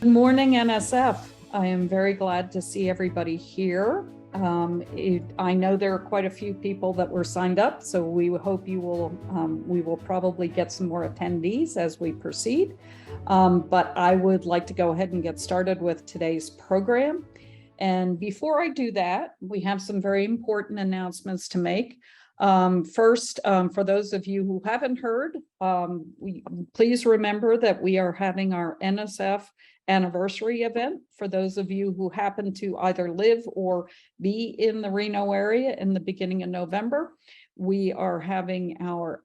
Good morning, NSF. I am very glad to see everybody here. I know there are quite a few people that were signed up, so we hope you will. We will probably get some more attendees as we proceed. But I would like to go ahead and get started with today's program. And before I do that, we have some very important announcements to make. First, for those of you who haven't heard, please remember that we are having our NSF anniversary event. For those of you who happen to either live or be in the Reno area in the beginning of November, we are having our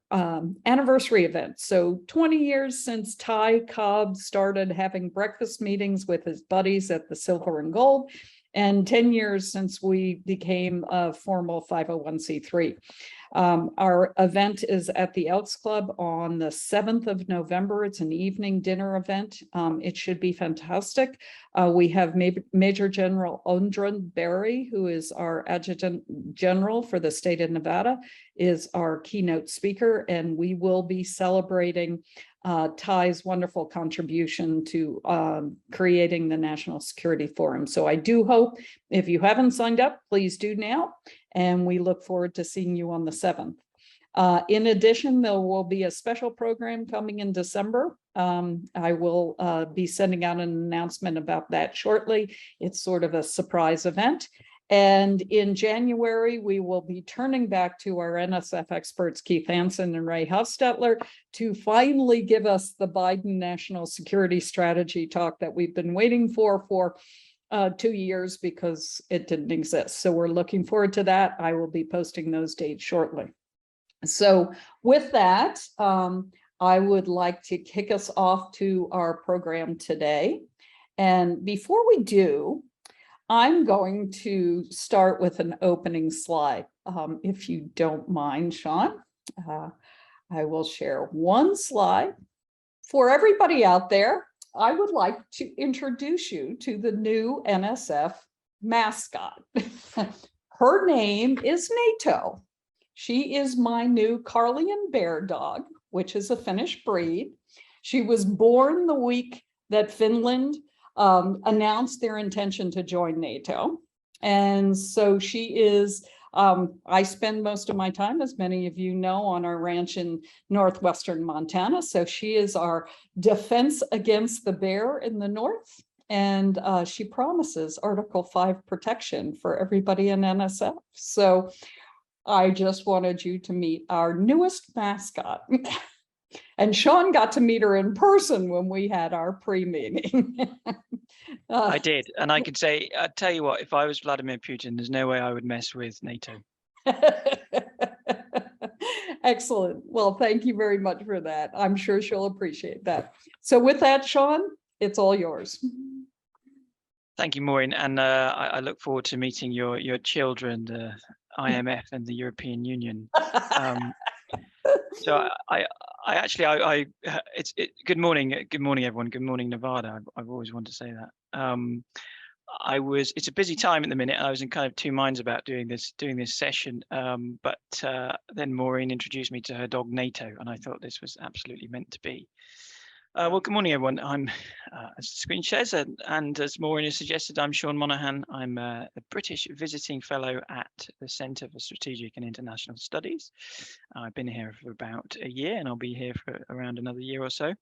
anniversary event. So 20 years since Ty Cobb started having breakfast meetings with his buddies at the Silver and Gold, and 10 years since we became a formal 501c3. Our event is at the Elks Club on the 7th of November. It's an evening dinner event. It should be fantastic. We have Major General Ondran Berry, who is our Adjutant General for the state of Nevada, is our keynote speaker, and we will be celebrating Ty's wonderful contribution to creating the National Security Forum. So I do hope, if you haven't signed up, please do now, and we look forward to seeing you on the 7th. In addition, there will be a special program coming in December. I will be sending out an announcement about that shortly. It's sort of a surprise event. And in January, we will be turning back to our NSF experts, Keith Hansen and Ray Hofstetler, to finally give us the Biden National Security Strategy talk that we've been waiting for 2 years because it didn't exist. So we're looking forward to that. I will be posting those dates shortly. So with that, I would like to kick us off to our program today. And before we do, I'm going to start with an opening slide. If you don't mind, Sean, I will share one slide. For everybody out there, I would like to introduce you to the new NSF mascot. Her name is NATO. She is my new Karelian bear dog, which is a Finnish breed. She was born the week that Finland announced their intention to join NATO. And so she is, I spend most of my time, as many of you know, on our ranch in northwestern Montana. So she is our defense against the bear in the north. And she promises Article 5 protection for everybody in NSF. So I just wanted you to meet our newest mascot. And Sean got to meet her in person when we had our pre-meeting. I did, and I could say, I'll tell you what, if I was Vladimir Putin, there's no way I would mess with NATO. Excellent. Well, thank you very much for that. I'm sure she'll appreciate that. So with that, Sean, it's all yours. Thank you, Maureen, and I look forward to meeting your children, the IMF and the European Union. So good morning everyone, good morning Nevada. I've always wanted to say that. It's a busy time at the minute. I was in kind of two minds about doing this session, but then Maureen introduced me to her dog NATO, and I thought this was absolutely meant to be. Well, good morning, everyone. I'm, as the screen says, and as Maureen has suggested, I'm Sean Monaghan. I'm a British visiting fellow at the Centre for Strategic and International Studies. I've been here for about a year, and I'll be here for around another year or so.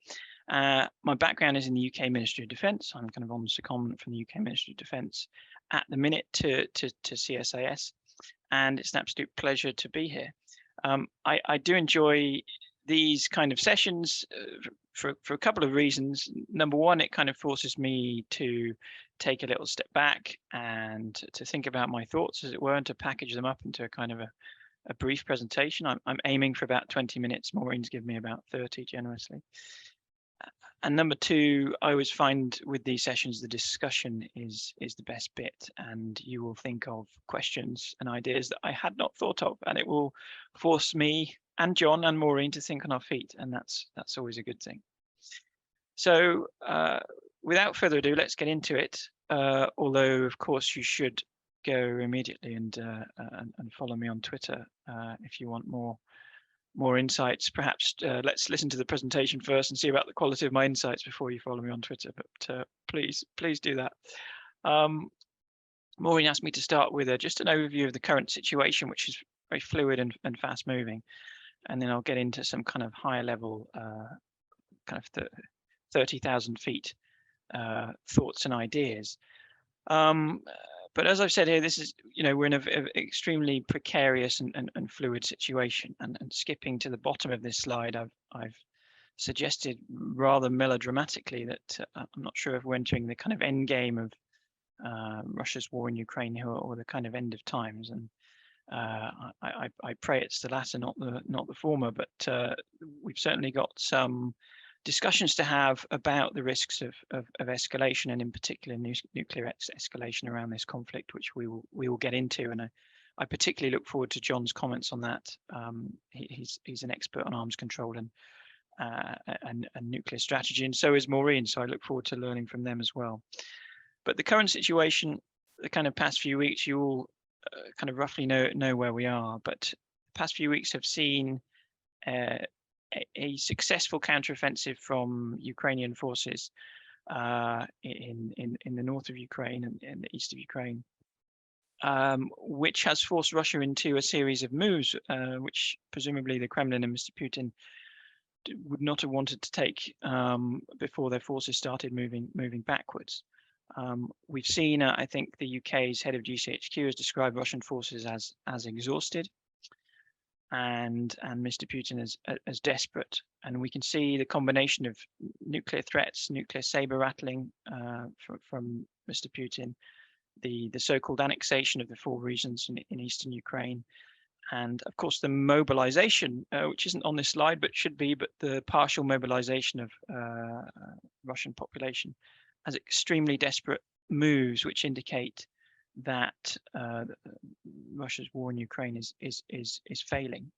My background is in the UK Ministry of Defence. I'm kind of on secondment from the UK Ministry of Defence at the minute to CSIS, and it's an absolute pleasure to be here. I do enjoy these kind of sessions for a couple of reasons. Number one, it kind of forces me to take a little step back and to think about my thoughts, as it were, and to package them up into a kind of a brief presentation. I'm aiming for about 20 minutes. Maureen's given me about 30 generously. And number two, I always find with these sessions, the discussion is the best bit, and you will think of questions and ideas that I had not thought of, and it will force me and John and Maureen to think on our feet, and that's always a good thing. So without further ado, let's get into it. Although, of course, you should go immediately and follow me on Twitter if you want more more insights, perhaps let's listen to the presentation first and see about the quality of my insights before you follow me on Twitter. But please do that. Maureen asked me to start with just an overview of the current situation, which is very fluid and fast moving, and then I'll get into some kind of higher level, kind of 30,000 feet thoughts and ideas. But as I've said here, this is, we're in an extremely precarious and fluid situation. And skipping to the bottom of this slide, I've suggested rather melodramatically that I'm not sure if we're entering the kind of end game of Russia's war in Ukraine or the kind of end of times. And I pray it's the latter, not the former. But we've certainly got some discussions to have about the risks of escalation, and in particular nuclear escalation around this conflict, which we will get into. And I particularly look forward to John's comments on that. He's an expert on arms control and nuclear strategy, and so is Maureen. So I look forward to learning from them as well. But the current situation, the kind of past few weeks, you all kind of roughly know where we are. But the past few weeks have seen a successful counteroffensive from Ukrainian forces in the north of Ukraine and in the east of Ukraine, which has forced Russia into a series of moves, which presumably the Kremlin and Mr. Putin would not have wanted to take before their forces started moving backwards. We've seen, I think, the UK's head of GCHQ has described Russian forces as exhausted, and Mr. Putin as desperate. And we can see the combination of nuclear threats, nuclear saber rattling from Mr. Putin, the so-called annexation of the 4 regions in eastern Ukraine, and of course the mobilization, which isn't on this slide but should be, but the partial mobilization of Russian population as extremely desperate moves, which indicate that Russia's war in Ukraine is failing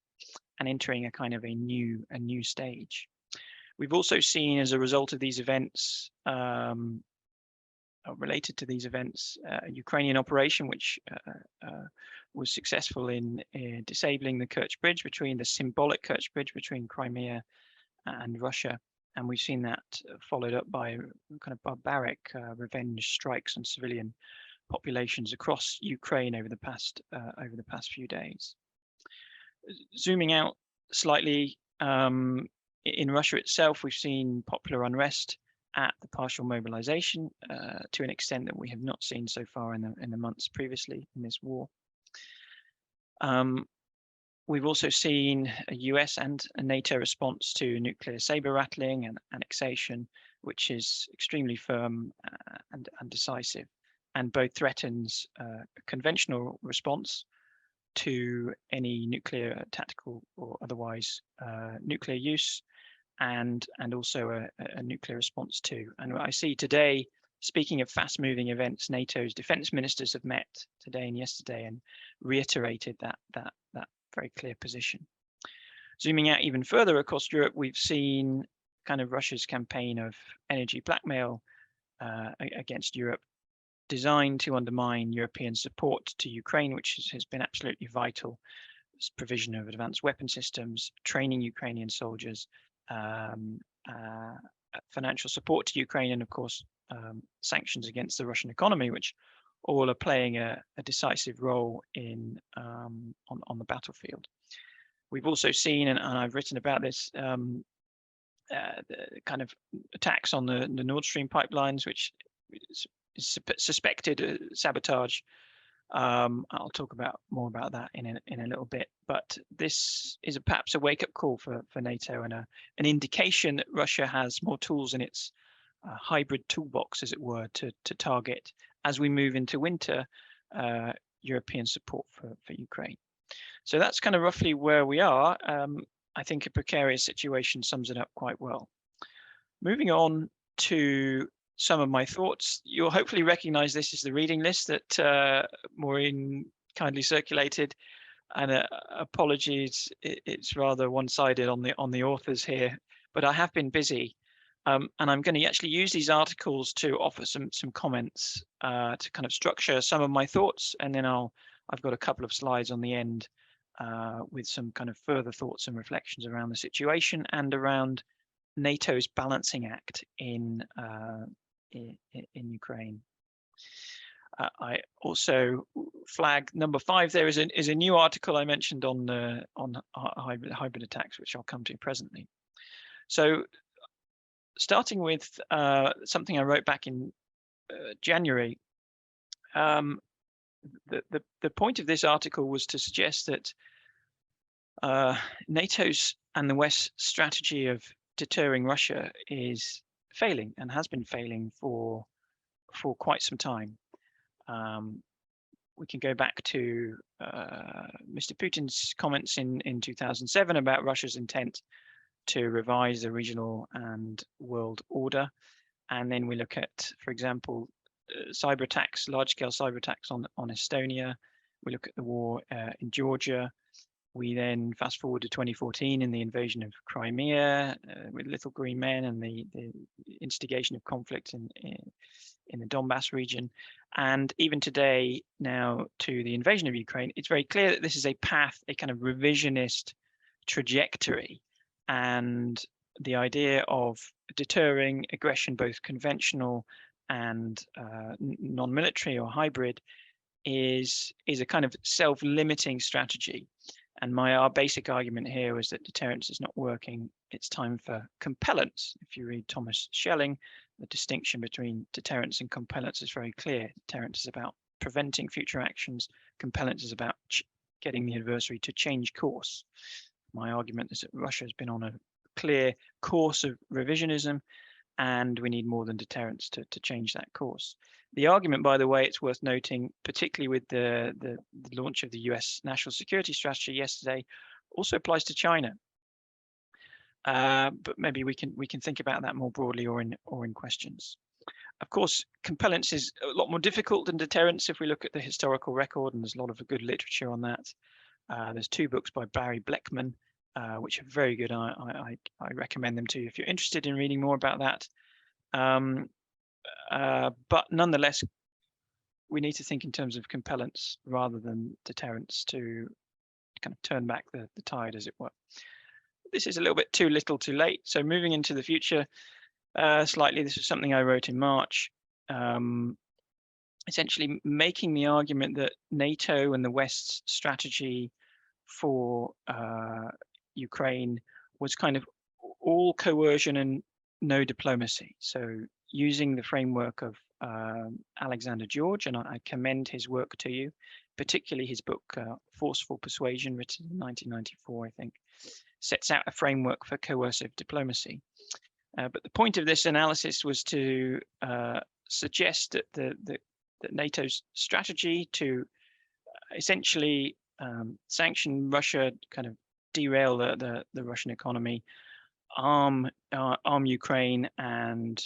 and entering a kind of a new stage. We've also seen, as a result of these events, related to these events, a Ukrainian operation which was successful in disabling the Kerch Bridge, the symbolic Kerch Bridge between Crimea and Russia. And we've seen that followed up by kind of barbaric revenge strikes on civilian populations across Ukraine over the past few days. Zooming out slightly, in Russia itself, we've seen popular unrest at the partial mobilization to an extent that we have not seen so far in the months previously in this war. We've also seen a US and a NATO response to nuclear saber rattling and annexation, which is extremely firm and decisive, and both threatens a conventional response to any nuclear, tactical or otherwise nuclear use, and also a nuclear response too. And I see today, speaking of fast-moving events, NATO's defense ministers have met today and yesterday and reiterated that very clear position. Zooming out even further across Europe, we've seen kind of Russia's campaign of energy blackmail against Europe, designed to undermine European support to Ukraine, which has been absolutely vital. This provision of advanced weapon systems, training Ukrainian soldiers, financial support to Ukraine, and of course sanctions against the Russian economy, which all are playing a decisive role in on the battlefield. We've also seen, and I've written about this, the kind of attacks on the Nord Stream pipelines, which is suspected sabotage. I'll talk more about that in a little bit, but this is perhaps a wake-up call for NATO and an indication that Russia has more tools in its hybrid toolbox, as it were, to target as we move into winter European support for Ukraine. So that's kind of roughly where we are. I think a precarious situation sums it up quite well. Moving on to some of my thoughts. You'll hopefully recognize this is the reading list that Maureen kindly circulated, and apologies, it's rather one-sided on the authors here, but I have been busy, and I'm going to actually use these articles to offer some comments to kind of structure some of my thoughts, and then I've got a couple of slides on the end with some kind of further thoughts and reflections around the situation and around NATO's balancing act in Ukraine. I also flag number 5 there is a new article I mentioned on hybrid attacks, which I'll come to presently. So starting with something I wrote back in January, the point of this article was to suggest that NATO's and the West's strategy of deterring Russia is failing and has been failing for quite some time. We can go back to Mr. Putin's comments in 2007 about Russia's intent to revise the regional and world order. And then we look at, for example, cyber attacks, large-scale cyber attacks on Estonia. We look at the war in Georgia. We then fast forward to 2014 in the invasion of Crimea with Little Green Men and the instigation of conflict in the Donbass region. And even today, now to the invasion of Ukraine, it's very clear that this is a path, a kind of revisionist trajectory. And the idea of deterring aggression, both conventional and non-military or hybrid, is a kind of self-limiting strategy. And our basic argument here was that deterrence is not working. It's time for compellence. If you read Thomas Schelling, the distinction between deterrence and compellence is very clear. Deterrence is about preventing future actions. Compellence is about getting the adversary to change course. My argument is that Russia has been on a clear course of revisionism, and we need more than deterrence to change that course. The argument, by the way, it's worth noting, particularly with the launch of the US national security strategy yesterday, also applies to China. But maybe we can think about that more broadly or in questions. Of course, compellence is a lot more difficult than deterrence if we look at the historical record, and there's a lot of good literature on that. There's 2 books by Barry Bleckman, which are very good. I recommend them to you if you're interested in reading more about that. But nonetheless, we need to think in terms of compellence rather than deterrence to kind of turn back the tide, as it were. This is a little bit too little too late. So moving into the future slightly, this is something I wrote in March, essentially making the argument that NATO and the West's strategy for Ukraine was kind of all coercion and no diplomacy. So using the framework of Alexander George, and I commend his work to you, particularly his book Forceful Persuasion, written in 1994, I think, sets out a framework for coercive diplomacy. But the point of this analysis was to suggest that that NATO's strategy to essentially sanction Russia, kind of derail the Russian economy, arm Ukraine, and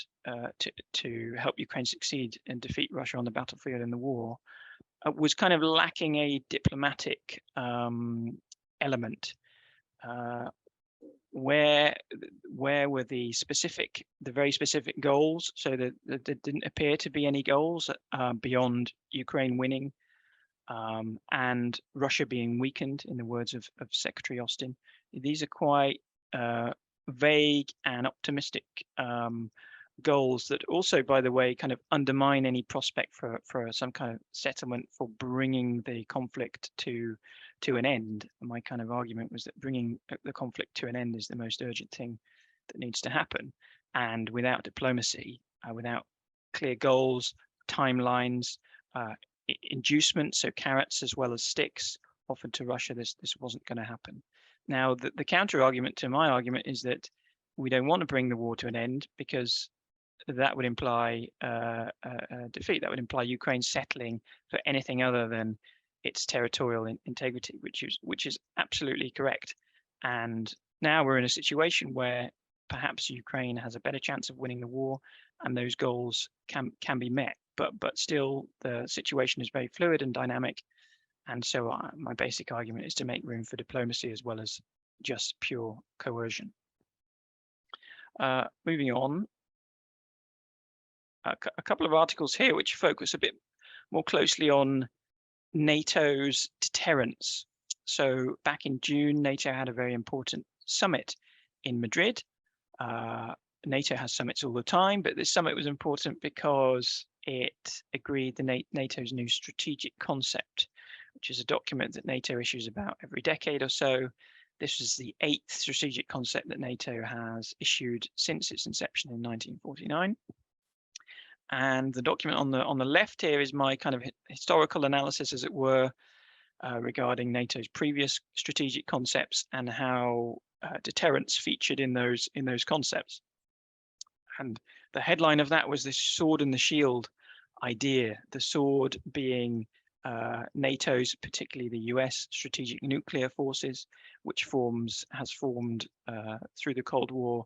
to help Ukraine succeed and defeat Russia on the battlefield in the war, was kind of lacking a diplomatic element. Where were the very specific goals? So that there didn't appear to be any goals beyond Ukraine winning and Russia being weakened, in the words of Secretary Austin. These are quite vague and optimistic goals that also, by the way, kind of undermine any prospect for some kind of settlement, for bringing the conflict to an end. My kind of argument was that bringing the conflict to an end is the most urgent thing that needs to happen. And without diplomacy, without clear goals, timelines, inducements, so carrots as well as sticks offered to Russia, this wasn't going to happen. Now, the counter argument to my argument is that we don't want to bring the war to an end, because that would imply defeat. That would imply Ukraine settling for anything other than its territorial integrity, which is absolutely correct. And now we're in a situation where perhaps Ukraine has a better chance of winning the war, and those goals can be met. But still, the situation is very fluid and dynamic. And so my basic argument is to make room for diplomacy as well as just pure coercion. Moving on, a couple of articles here which focus a bit more closely on NATO's deterrence. So back in June, NATO had a very important summit in Madrid. NATO has summits all the time, but this summit was important because it agreed NATO's new strategic concept, which is a document that NATO issues about every decade or so. This is the 8th strategic concept that NATO has issued since its inception in 1949. And the document on the left here is my kind of historical analysis, as it were, regarding NATO's previous strategic concepts and how deterrence featured in those concepts. And the headline of that was this sword and the shield idea, the sword being NATO's, particularly the US strategic nuclear forces, which has formed through the Cold War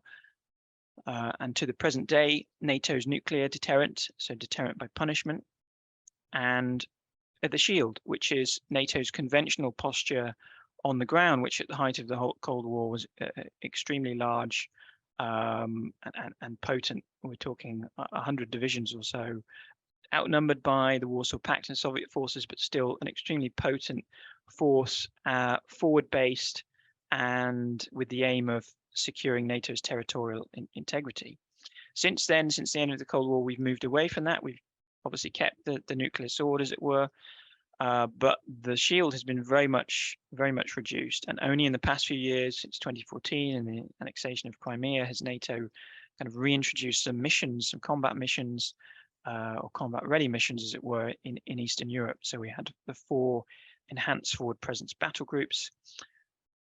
and to the present day, NATO's nuclear deterrent, so deterrent by punishment, and the shield, which is NATO's conventional posture on the ground, which at the height of the whole Cold War was extremely large and potent. We're talking 100 divisions or so, outnumbered by the Warsaw Pact and Soviet forces, but still an extremely potent force, forward-based, and with the aim of securing NATO's territorial integrity. Since then, since the end of the Cold War, we've moved away from that. We've obviously kept the nuclear sword, as it were, but the shield has been very much reduced. And only in the past few years, since 2014 and the annexation of Crimea, has NATO kind of reintroduced some missions, some combat missions, or combat-ready missions, as it were, in Eastern Europe. So we had the 4 enhanced forward presence battle groups.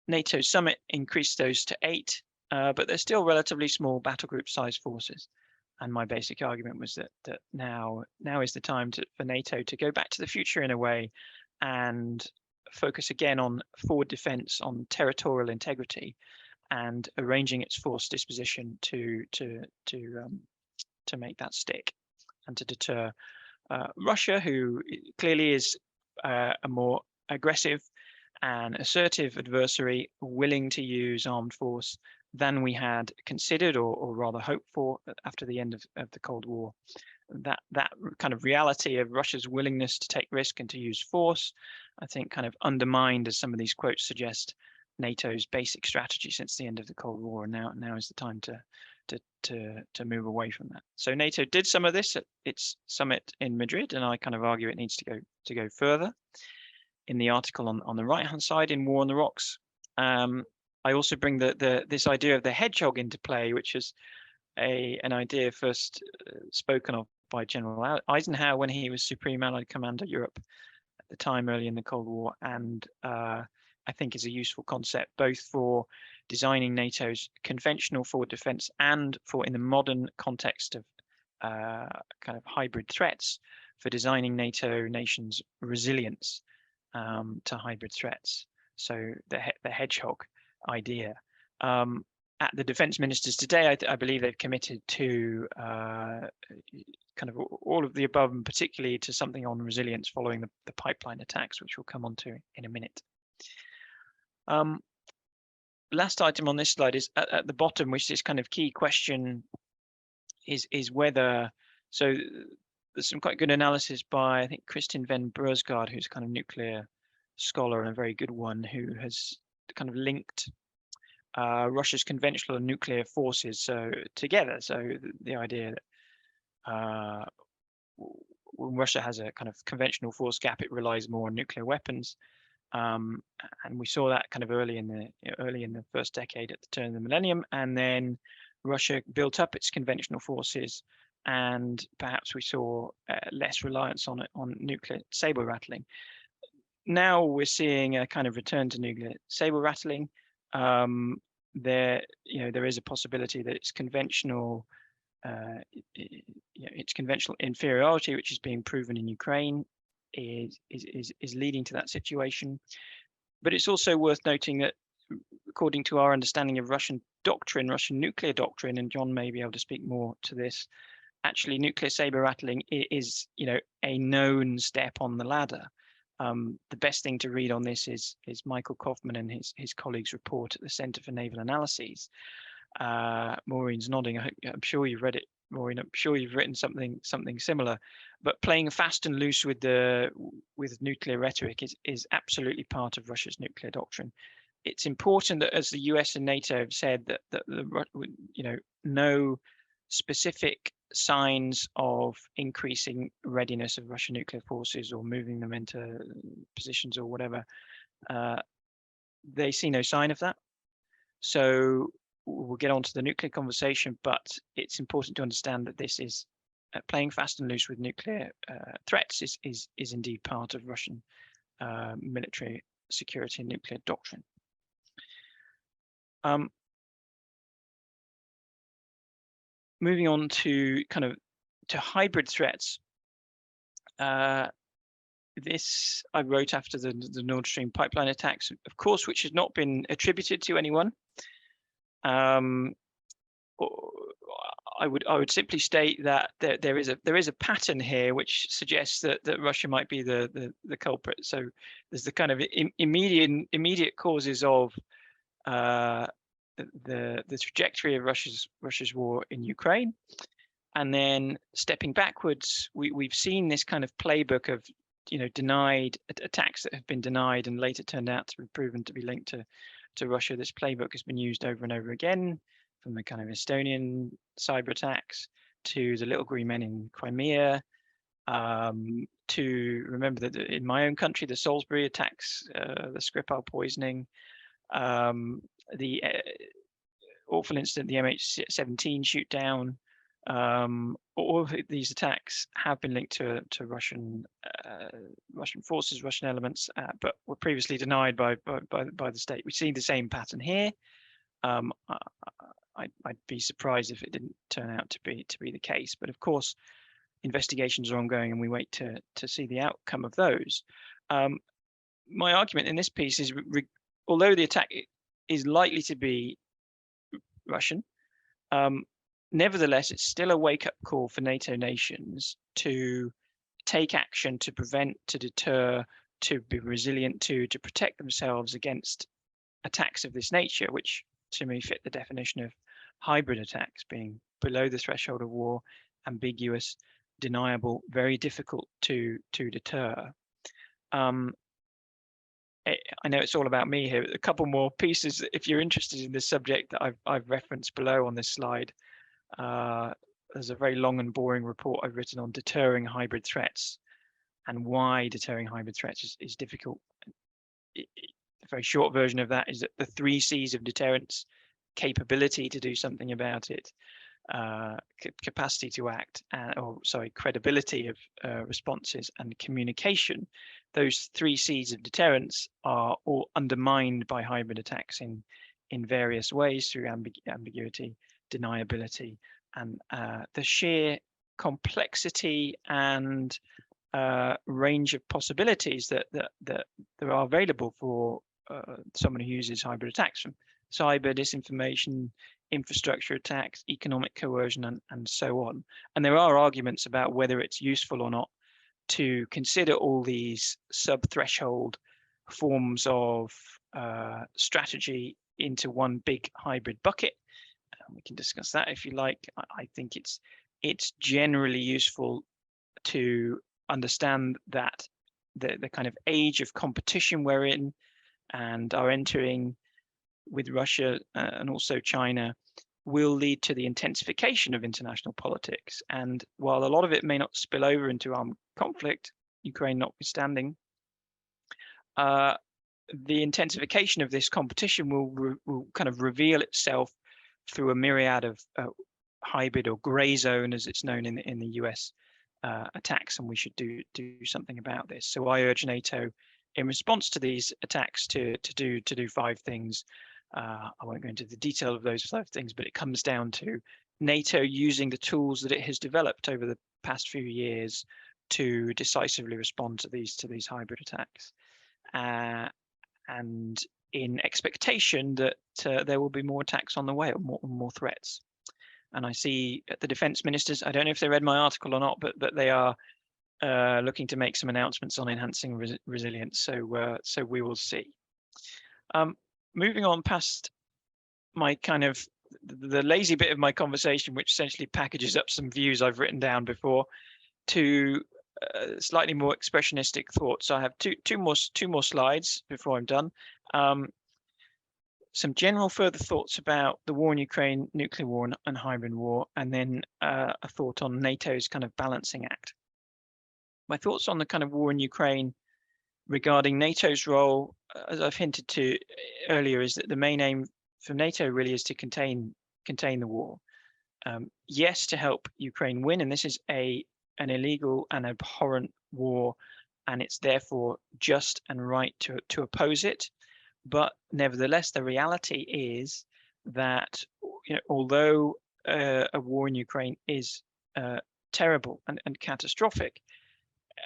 NATO summit increased those to 8, but they're still relatively small battle group size forces. And my basic argument was that now is the time for NATO to go back to the future in a way and focus again on forward defense, on territorial integrity, and arranging its force disposition to make that stick and to deter Russia, who clearly is a more aggressive and assertive adversary, willing to use armed force than we had considered or rather hoped for after the end of the Cold War. That kind of reality of Russia's willingness to take risk and to use force, I think, kind of undermined, as some of these quotes suggest, NATO's basic strategy since the end of the Cold War. And now is the time to move away from that. So NATO did some of this at its summit in Madrid, and I kind of argue it needs to go further. In the article on the right-hand side in War on the Rocks, I also bring this idea of the hedgehog into play, which is an idea first spoken of by General Eisenhower when he was Supreme Allied Commander Europe at the time, early in the Cold War, and I think is a useful concept both for designing NATO's conventional forward defense and for, in the modern context of kind of hybrid threats, for designing NATO nations' resilience to hybrid threats. So the hedgehog idea. At the defense ministers today, I believe they've committed to kind of all of the above, and particularly to something on resilience following the pipeline attacks, which we'll come on to in a minute. Last item on this slide is at the bottom, which is kind of key question is whether, so there's some quite good analysis by, I think, Kristin Van Brusgaard, who's a kind of nuclear scholar and a very good one, who has kind of linked Russia's conventional and nuclear forces together. So the idea that when Russia has a kind of conventional force gap, it relies more on nuclear weapons, and we saw that kind of early in the first decade at the turn of the millennium, and then Russia built up its conventional forces, and perhaps we saw less reliance on nuclear saber rattling. Now we're seeing a kind of return to nuclear saber rattling. There is a possibility that its conventional inferiority, which is being proven in Ukraine, is leading to that situation. But it's also worth noting that, according to our understanding of Russian doctrine, Russian nuclear doctrine, and John may be able to speak more to this, actually nuclear saber rattling is a known step on the ladder. The best thing to read on this is Michael Kaufman and his colleagues' report at the Center for Naval Analyses. Maureen's nodding. I'm sure you've read Maureen, I'm sure you've written something similar, but playing fast and loose with nuclear rhetoric is absolutely part of Russia's nuclear doctrine. It's important that, as the US and NATO have said, that no specific signs of increasing readiness of Russian nuclear forces or moving them into positions or whatever. They see no sign of that. So we'll get on to the nuclear conversation, but it's important to understand that this is playing fast and loose with nuclear threats is indeed part of Russian military security and nuclear doctrine. Moving on to hybrid threats. This I wrote after the Nord Stream pipeline attacks, of course, which has not been attributed to anyone. I would simply state that there is a pattern here which suggests that Russia might be the culprit. So there's the kind of immediate causes of the trajectory of Russia's war in Ukraine, and then stepping backwards, we've seen this kind of playbook of denied attacks that have been denied and later turned out to be proven to be linked to Russia. This playbook has been used over and over again, from the kind of Estonian cyber attacks to the little green men in Crimea, to remember that in my own country, the Salisbury attacks, the Skripal poisoning, the awful incident, the MH17 shoot down. All of these attacks have been linked to Russian forces, Russian elements, but were previously denied by the state. We see the same pattern here. I'd be surprised if it didn't turn out to be the case. But of course, investigations are ongoing, and we wait to see the outcome of those. My argument in this piece is, although the attack is likely to be Russian, nevertheless, it's still a wake-up call for NATO nations to take action, to prevent, to deter, to be resilient, to protect themselves against attacks of this nature, which to me fit the definition of hybrid attacks, being below the threshold of war, ambiguous, deniable, very difficult to deter. I know it's all about me here. A couple more pieces, if you're interested in this subject, that I've referenced below on this slide. There's a very long and boring report I've written on deterring hybrid threats and why deterring hybrid threats is difficult. The very short version of that is that the 3 C's of deterrence: capability to do something about it, capacity to act, credibility of responses, and communication. Those 3 C's of deterrence are all undermined by hybrid attacks in various ways through ambiguity, deniability, and the sheer complexity and range of possibilities that there are available for someone who uses hybrid attacks, from cyber disinformation, infrastructure attacks, economic coercion, and so on. And there are arguments about whether it's useful or not to consider all these sub-threshold forms of strategy into one big hybrid bucket. We can discuss that if you like. I think it's generally useful to understand that the kind of age of competition we're in and are entering with Russia and also China will lead to the intensification of international politics. And while a lot of it may not spill over into armed conflict, Ukraine notwithstanding, the intensification of this competition will kind of reveal itself through a myriad of hybrid or grey zone, as it's known in the US, attacks, and we should do something about this. So I urge NATO, in response to these attacks, to do 5 things. I won't go into the detail of those 5 things, but it comes down to NATO using the tools that it has developed over the past few years to decisively respond to these hybrid attacks, and in expectation that there will be more attacks on the way, or more threats. And I see the defense ministers, I don't know if they read my article or not, but they are looking to make some announcements on enhancing resilience. So we will see. Moving on past my kind of the lazy bit of my conversation, which essentially packages up some views I've written down before, to slightly more expressionistic thoughts. So I have two more slides before I'm done. Some general further thoughts about the war in Ukraine, nuclear war and hybrid war, and then a thought on NATO's kind of balancing act. My thoughts on the kind of war in Ukraine regarding NATO's role, as I've hinted to earlier, is that the main aim for NATO really is to contain the war. Yes, to help Ukraine win, and this is an illegal and abhorrent war, and it's therefore just and right to oppose it. But nevertheless, the reality is that, you know, although a war in Ukraine is terrible and catastrophic,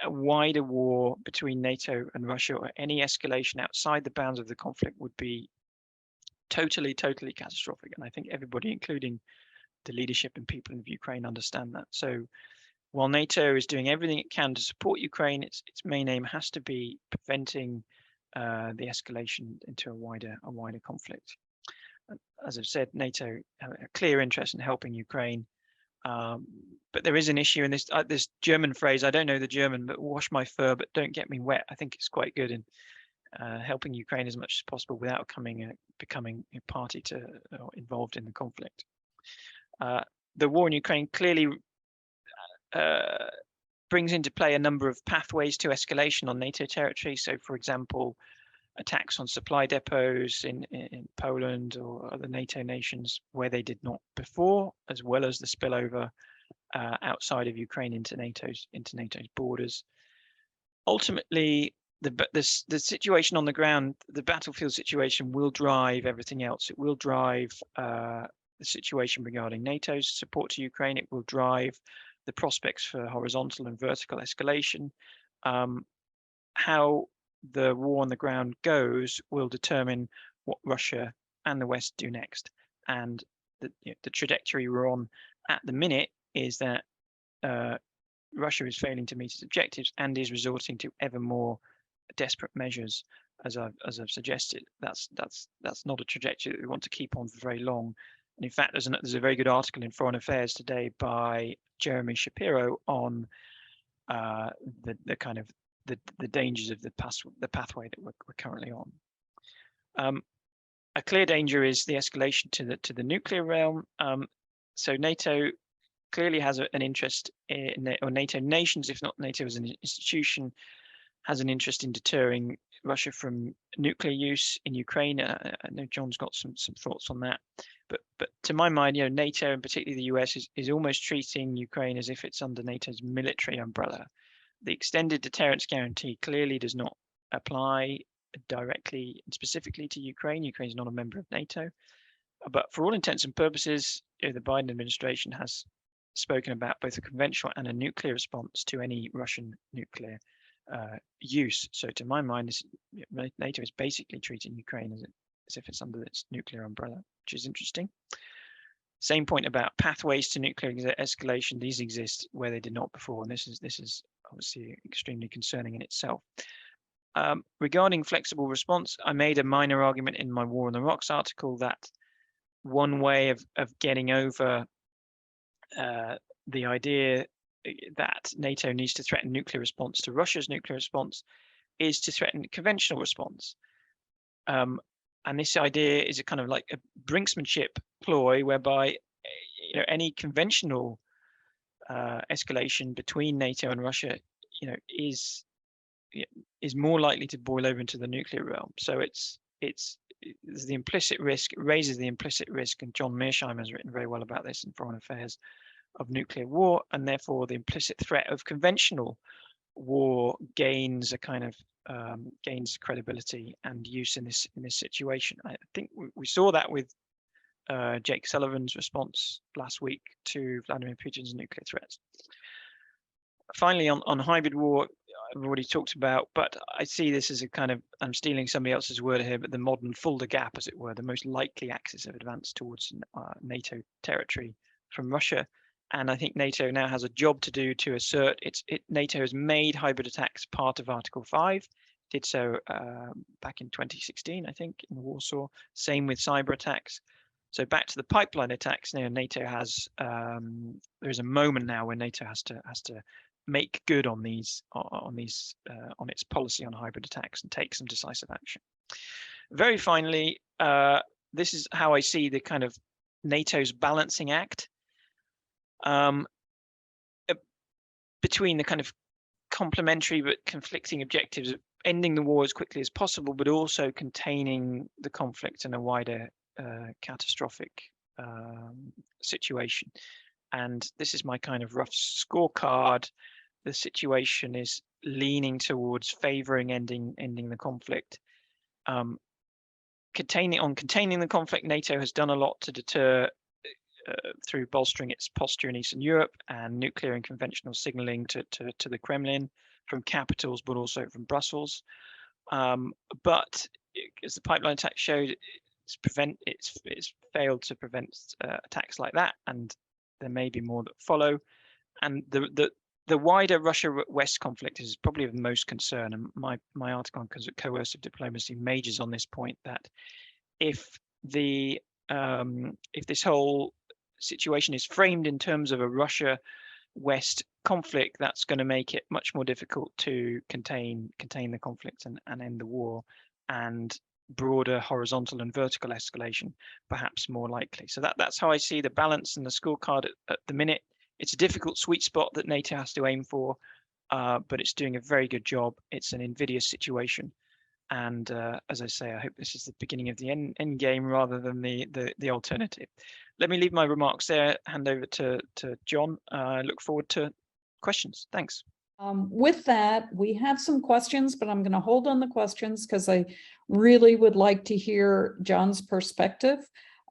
a wider war between NATO and Russia, or any escalation outside the bounds of the conflict, would be totally catastrophic. And I think everybody, including the leadership and people in Ukraine, understand that. So while NATO is doing everything it can to support Ukraine, its main aim has to be preventing the escalation into a wider conflict. As I've said, NATO have a clear interest in helping Ukraine, but there is an issue in this German phrase. I don't know the German, but wash my fur, but don't get me wet. I think it's quite good in helping Ukraine as much as possible without becoming a party to or involved in the conflict. The war in Ukraine clearly brings into play a number of pathways to escalation on NATO territory. So, for example, attacks on supply depots in Poland or other NATO nations where they did not before, as well as the spillover outside of Ukraine into NATO's borders. Ultimately, the situation on the ground, the battlefield situation, will drive everything else. It will drive the situation regarding NATO's support to Ukraine. It will drive the prospects for horizontal and vertical escalation. How the war on the ground goes will determine what Russia and the West do next. And the trajectory we're on at the minute is that Russia is failing to meet its objectives and is resorting to ever more desperate measures, as I've suggested. That's not a trajectory that we want to keep on for very long. And in fact, there's a very good article in Foreign Affairs today by Jeremy Shapiro on the kind of the dangers of the pathway that we're currently on. A clear danger is the escalation to the nuclear realm. So NATO clearly has an interest in, or NATO nations, if not NATO as an institution, has an interest in deterring Russia from nuclear use in Ukraine. I know John's got some thoughts on that, but to my mind, you know, NATO and particularly the US is almost treating Ukraine as if it's under NATO's military umbrella. The extended deterrence guarantee clearly does not apply directly and specifically to Ukraine. Ukraine is not a member of NATO, but for all intents and purposes, you know, the Biden administration has spoken about both a conventional and a nuclear response to any Russian nuclear use. So to my mind, NATO is basically treating Ukraine as if it's under its nuclear umbrella, which is interesting. Same point about pathways to nuclear escalation. These exist where they did not before, and this is obviously extremely concerning in itself. Regarding flexible response, I made a minor argument in my War on the Rocks article that one way of getting over the idea that NATO needs to threaten nuclear response to Russia's nuclear response is to threaten conventional response. And this idea is a kind of like a brinksmanship ploy whereby, you know, any conventional escalation between NATO and Russia, you know, is more likely to boil over into the nuclear realm. So there's the implicit risk, it raises the implicit risk, and John Mearsheimer has written very well about this in Foreign Affairs, of nuclear war, and therefore the implicit threat of conventional war gains a kind of gains credibility and use in this situation. I think we saw that with Jake Sullivan's response last week to Vladimir Putin's nuclear threats. Finally, on hybrid war, I've already talked about, but I see this as a kind of, I'm stealing somebody else's word here, but the modern Fulda Gap, as it were, the most likely axis of advance towards NATO territory from Russia. And I think NATO now has a job to do to assert NATO has made hybrid attacks part of Article 5, did so back in 2016, I think, in Warsaw. Same with cyber attacks. So back to the pipeline attacks. Now NATO has there's a moment now where NATO has to make good on its policy on hybrid attacks and take some decisive action. Very finally, this is how I see the kind of NATO's balancing act between the kind of complementary but conflicting objectives of ending the war as quickly as possible, but also containing the conflict in a wider catastrophic situation. And this is my kind of rough scorecard. The situation is leaning towards favoring ending the conflict. Containing the conflict, NATO has done a lot to deter through bolstering its posture in Eastern Europe and nuclear and conventional signaling to the Kremlin from capitals, but also from Brussels. But as the pipeline attack showed, it's failed to prevent attacks like that, and there may be more that follow. And the wider Russia-West conflict is probably of the most concern. And my article on coercive diplomacy majors on this point, that if this whole situation is framed in terms of a Russia-West conflict, that's going to make it much more difficult to contain the conflict and end the war, and broader horizontal and vertical escalation perhaps more likely. So that's how I see the balance and the scorecard at the minute. It's a difficult sweet spot that NATO has to aim for, but it's doing a very good job. It's an invidious situation, and as I say, I hope this is the beginning of the end game rather than the alternative. Let me leave my remarks there. Hand over to John. I look forward to questions. Thanks. With that, we have some questions, but I'm going to hold on the questions because I really would like to hear John's perspective,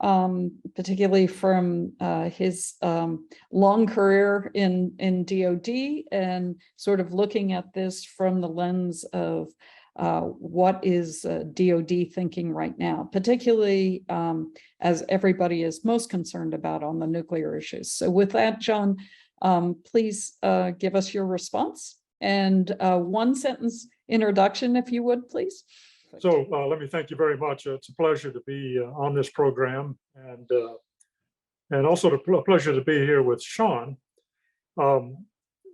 particularly from his long career in DoD, and sort of looking at this from the lens of what is DoD thinking right now, particularly as everybody is most concerned about on the nuclear issues. So with that, John, please give us your response and one sentence introduction, if you would, please. So let me thank you very much. It's a pleasure to be on this program, and also a pleasure to be here with Sean. You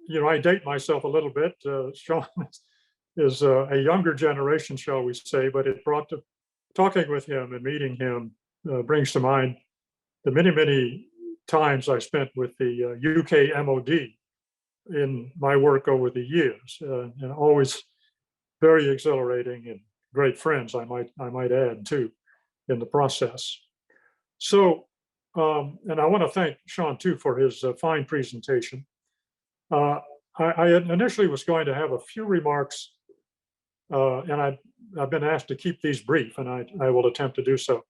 know, I date myself a little bit. Sean is a younger generation, shall we say, but it brought to talking with him and meeting him brings to mind the many times I spent with the UK MOD in my work over the years, and always very exhilarating and great friends, I might add too, in the process. So, and I want to thank Sean too for his fine presentation. I initially was going to have a few remarks, and I've been asked to keep these brief, and I will attempt to do so.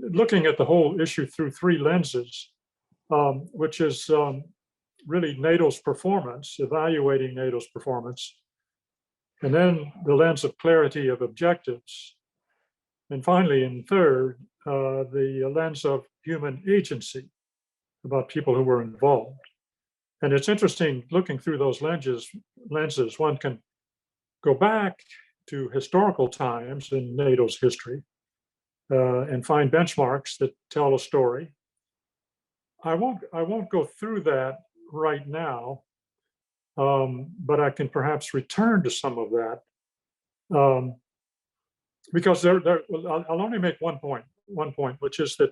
Looking at the whole issue through three lenses, which is really NATO's performance, evaluating NATO's performance, and then the lens of clarity of objectives, and finally, in third, the lens of human agency, about people who were involved. And it's interesting looking through those lenses, one can go back to historical times in NATO's history and find benchmarks that tell a story. I won't go through that right now, but I can perhaps return to some of that because I'll only make one point, which is that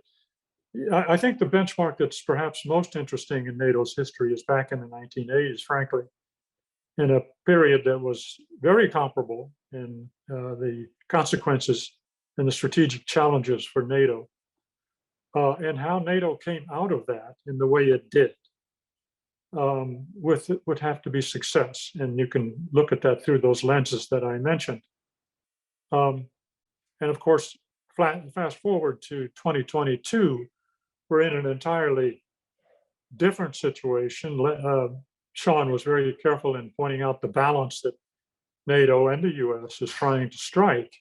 I think the benchmark that's perhaps most interesting in NATO's history is back in the 1980s, frankly, in a period that was very comparable in the consequences and the strategic challenges for NATO, and how NATO came out of that in the way it did would have to be success. And you can look at that through those lenses that I mentioned. And of course, fast forward to 2022, we're in an entirely different situation. Sean was very careful in pointing out the balance that NATO and the US is trying to strike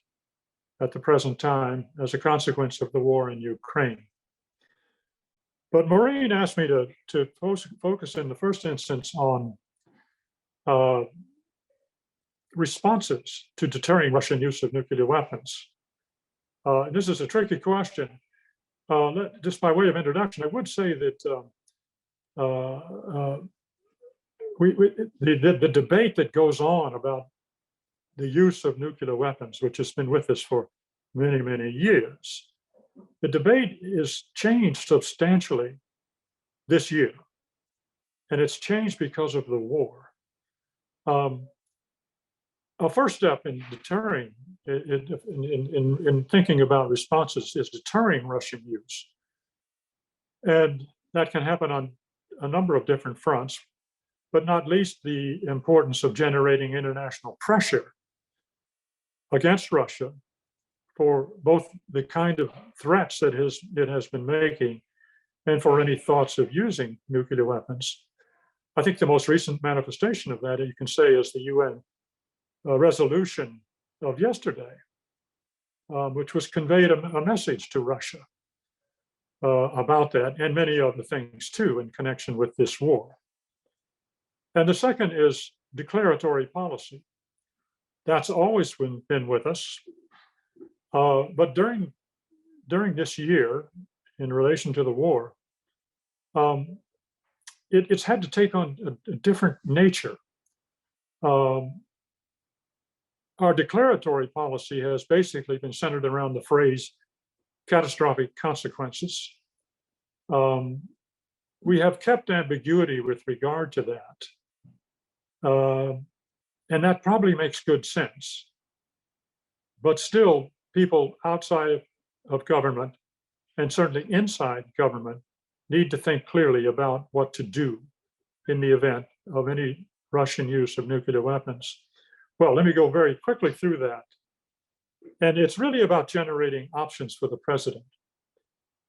at the present time as a consequence of the war in Ukraine. But Maureen asked me to focus in the first instance on responses to deterring Russian use of nuclear weapons. This is a tricky question. Just by way of introduction, I would say that the debate that goes on about the use of nuclear weapons, which has been with us for many, many years, the debate is changed substantially this year. And it's changed because of the war. A first step in deterring, in thinking about responses, is deterring Russian use. And that can happen on a number of different fronts, but not least the importance of generating international pressure against Russia for both the kind of threats that it has been making and for any thoughts of using nuclear weapons. I think the most recent manifestation of that, you can say, is the UN resolution of yesterday, which was conveyed a message to Russia about that, and many other things too in connection with this war. And the second is declaratory policy. That's always been with us. But during this year, in relation to the war, it's had to take on a different nature. Our declaratory policy has basically been centered around the phrase catastrophic consequences. We have kept ambiguity with regard to that. And that probably makes good sense. But still, people outside of government, and certainly inside government, need to think clearly about what to do in the event of any Russian use of nuclear weapons. Well, let me go very quickly through that. And it's really about generating options for the president.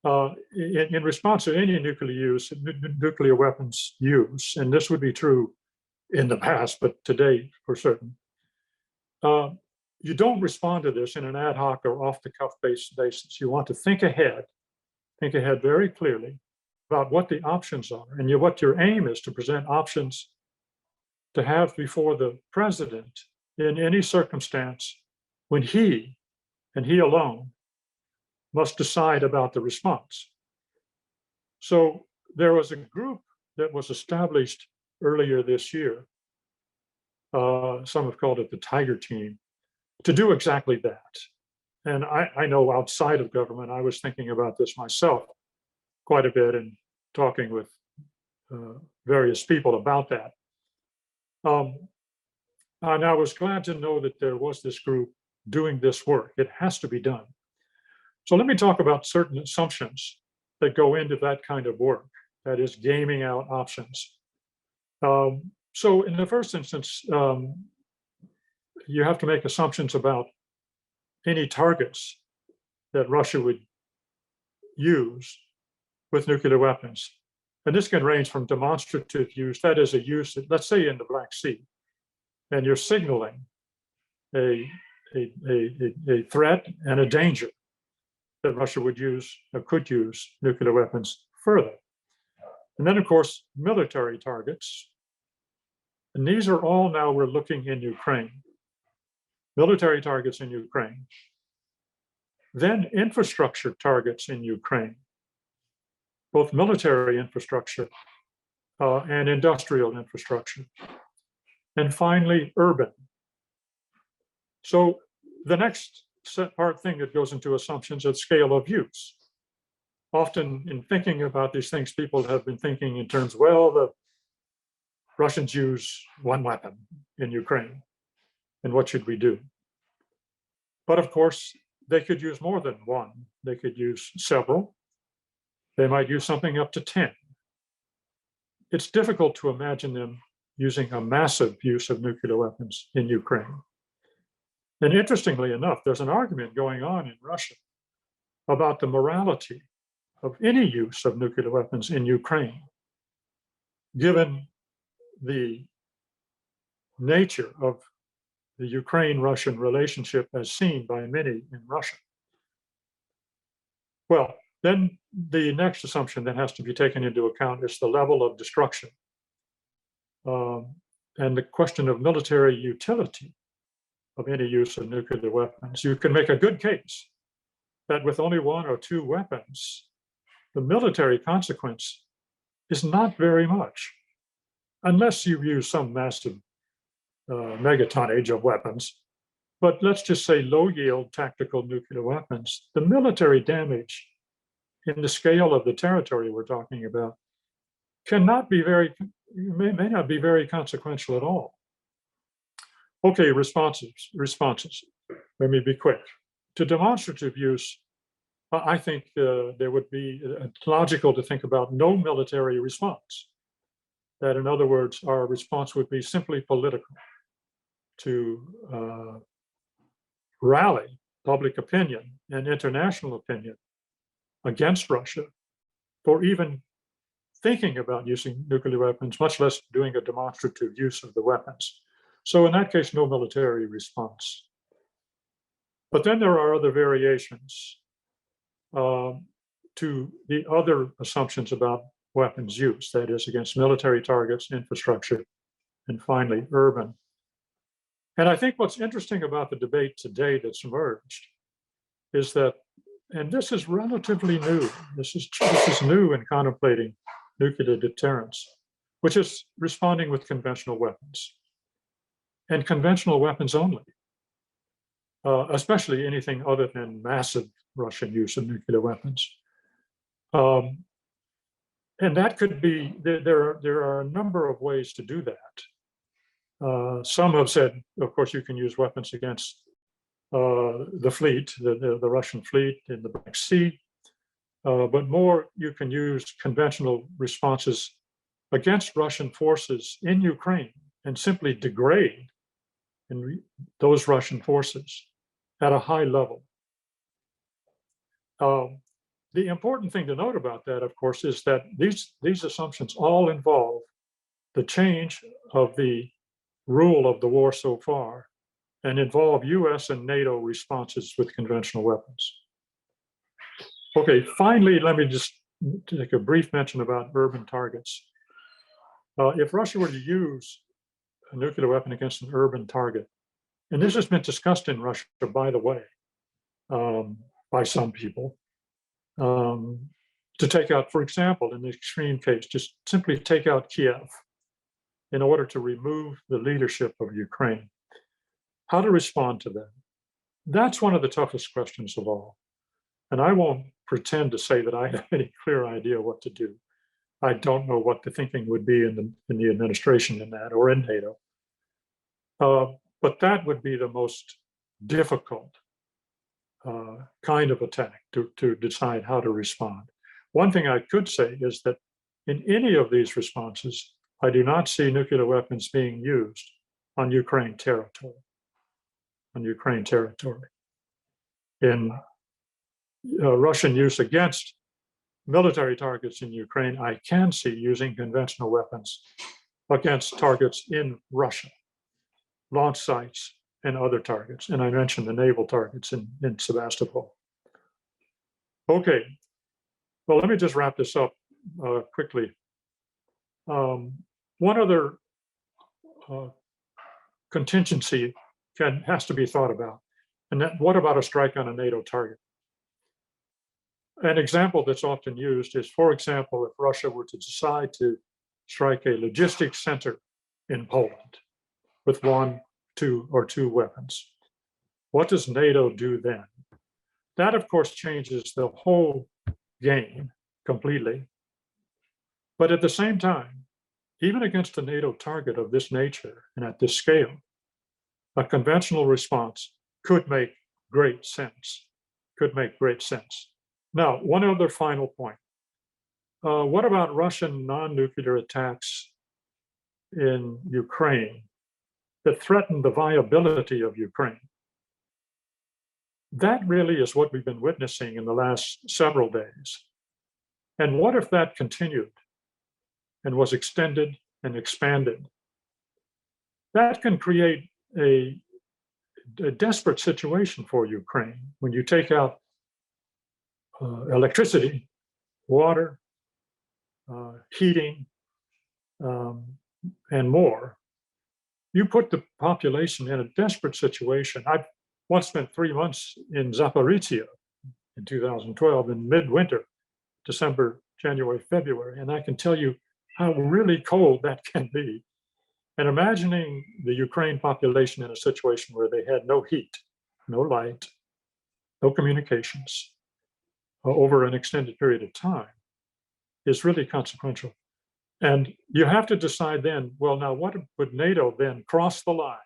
In response to any nuclear weapons use, and this would be true in the past, but today for certain, you don't respond to this in an ad hoc or off-the-cuff basis. You want to think ahead very clearly about what the options are, and what your aim is to present options to have before the president in any circumstance when he, and he alone, must decide about the response. So there was a group that was established earlier this year, some have called it the Tiger Team, to do exactly that. And I know outside of government, I was thinking about this myself quite a bit and talking with various people about that. And I was glad to know that there was this group doing this work. It has to be done. So let me talk about certain assumptions that go into that kind of work, that is gaming out options. So in the first instance, you have to make assumptions about any targets that Russia would use with nuclear weapons. And this can range from demonstrative use, that is a use, let's say in the Black Sea, and you're signaling a threat and a danger that Russia would use or could use nuclear weapons further. And then, of course, military targets. And these are all now we're looking in Ukraine. Military targets in Ukraine. Then infrastructure targets in Ukraine, both military infrastructure and industrial infrastructure. And finally, urban. So the next thing that goes into assumptions is scale of use. Often in thinking about these things, people have been thinking in terms, well, the Russians use one weapon in Ukraine, and what should we do? But of course, they could use more than one. They could use several. They might use something up to 10. It's difficult to imagine them using a massive use of nuclear weapons in Ukraine. And interestingly enough, there's an argument going on in Russia about the morality of any use of nuclear weapons in Ukraine, given the nature of the Ukraine-Russian relationship as seen by many in Russia. Well, then the next assumption that has to be taken into account is the level of destruction and the question of military utility of any use of nuclear weapons. You can make a good case that with only one or two weapons, the military consequence is not very much, unless you use some massive megatonnage of weapons. But let's just say low yield tactical nuclear weapons, the military damage in the scale of the territory we're talking about cannot be very, may not be very consequential at all. Okay, responses. Let me be quick. To demonstrative use, I think there would be logical to think about no military response. That, in other words, our response would be simply political, to rally public opinion and international opinion against Russia for even thinking about using nuclear weapons, much less doing a demonstrative use of the weapons. So in that case, no military response. But then there are other variations to the other assumptions about weapons use, that is, against military targets, infrastructure, and finally, urban. And I think what's interesting about the debate today that's emerged is that, and this is relatively new, this is new in contemplating nuclear deterrence, which is responding with conventional weapons, and conventional weapons only, especially anything other than massive Russian use of nuclear weapons. And that could be, there are a number of ways to do that. Some have said, of course, you can use weapons against the fleet, the Russian fleet in the Black Sea, but more you can use conventional responses against Russian forces in Ukraine and simply degrade those Russian forces at a high level. The important thing to note about that, of course, is that these assumptions all involve the change of the rule of the war so far and involve US and NATO responses with conventional weapons. Okay, finally, let me just take a brief mention about urban targets. If Russia were to use a nuclear weapon against an urban target, and this has been discussed in Russia, by the way, by some people, to take out, for example, in the extreme case, just simply take out Kiev in order to remove the leadership of Ukraine. How to respond to that? That's one of the toughest questions of all. And I won't pretend to say that I have any clear idea what to do. I don't know what the thinking would be in the administration in that, or in NATO. But that would be the most difficult kind of attack to decide how to respond. One thing I could say is that in any of these responses, I do not see nuclear weapons being used on Ukraine territory. In Russian use against military targets in Ukraine, I can see using conventional weapons against targets in Russia, launch sites and other targets. And I mentioned the naval targets in Sebastopol. Okay, well, let me just wrap this up quickly. One other contingency has to be thought about, and that, what about a strike on a NATO target? An example that's often used is, for example, if Russia were to decide to strike a logistics center in Poland with one, two, or two weapons, what does NATO do then? That, of course, changes the whole game completely. But at the same time, even against a NATO target of this nature and at this scale, a conventional response could make great sense, Now, one other final point. What about Russian non-nuclear attacks in Ukraine that threaten the viability of Ukraine? That really is what we've been witnessing in the last several days. And what if that continued and was extended and expanded? That can create a desperate situation for Ukraine when you take out electricity, water, heating, and more. You put the population in a desperate situation. I once spent 3 months in Zaporizhia in 2012 in midwinter, December, January, February. And I can tell you how really cold that can be. And imagining the Ukraine population in a situation where they had no heat, no light, no communications over an extended period of time is really consequential. And you have to decide then, well, now what would NATO then cross the line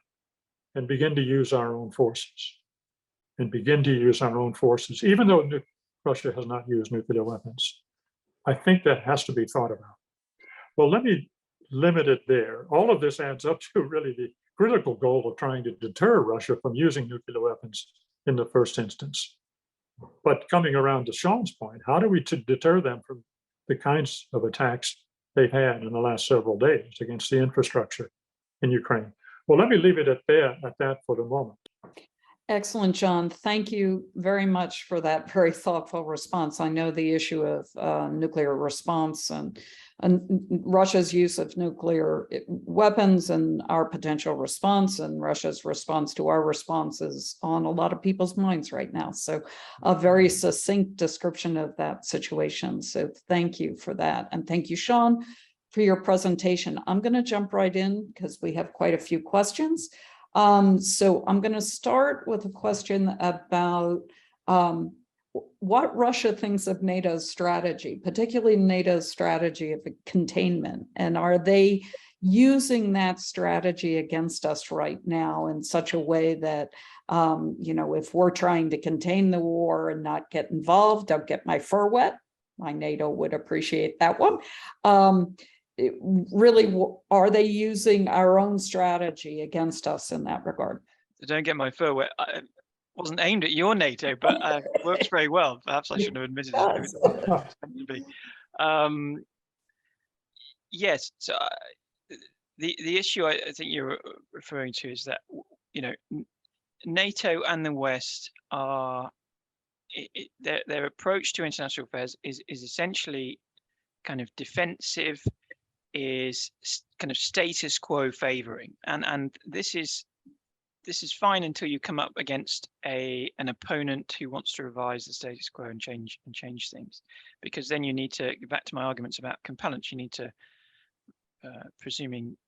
and begin to use our own forces? And begin to use our own forces, even though Russia has not used nuclear weapons. I think that has to be thought about. Well, let me limit it there. All of this adds up to really the critical goal of trying to deter Russia from using nuclear weapons in the first instance. But coming around to Sean's point, how do we deter them from the kinds of attacks they've had in the last several days against the infrastructure in Ukraine? Well, let me leave it at that for the moment. Excellent, John. Thank you very much for that very thoughtful response. I know the issue of nuclear response and Russia's use of nuclear weapons and our potential response and Russia's response to our response is on a lot of people's minds right now. So a very succinct description of that situation. So thank you for that. And thank you, Sean, for your presentation. I'm going to jump right in because we have quite a few questions. So I'm going to start with a question about what Russia thinks of NATO's strategy, particularly NATO's strategy of containment, and are they using that strategy against us right now in such a way that, you know, if we're trying to contain the war and not get involved, don't get my fur wet, my NATO would appreciate that one. Really, are they using our own strategy against us in that regard? Don't get my fur wet. I wasn't aimed at your NATO, but works very well. Perhaps I shouldn't have admitted it. Yes. So the issue I think you're referring to is that, you know, NATO and the West are their approach to international affairs is essentially kind of defensive, is kind of status quo favoring, and this is fine until you come up against an opponent who wants to revise the status quo and change things, because then you need to go back to my arguments about compellence. You need to, presuming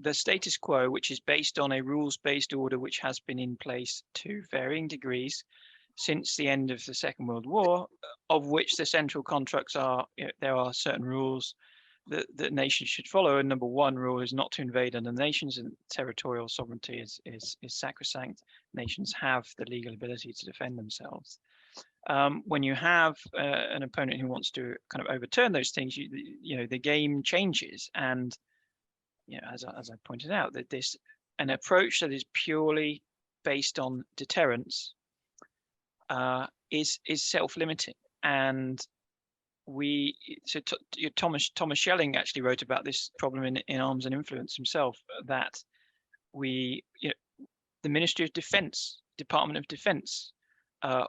the status quo, which is based on a rules-based order which has been in place to varying degrees since the end of the Second World War, of which the central contracts are, you know, there are certain rules that nations should follow. And number one rule is not to invade other nations, and territorial sovereignty is sacrosanct. Nations have the legal ability to defend themselves. When you have an opponent who wants to kind of overturn those things, you know, the game changes. And, you know, as I pointed out, that an approach that is purely based on deterrence is self-limiting. And Thomas Schelling actually wrote about this problem in Arms and Influence himself, that you know, the Ministry of Defense, Department of Defense,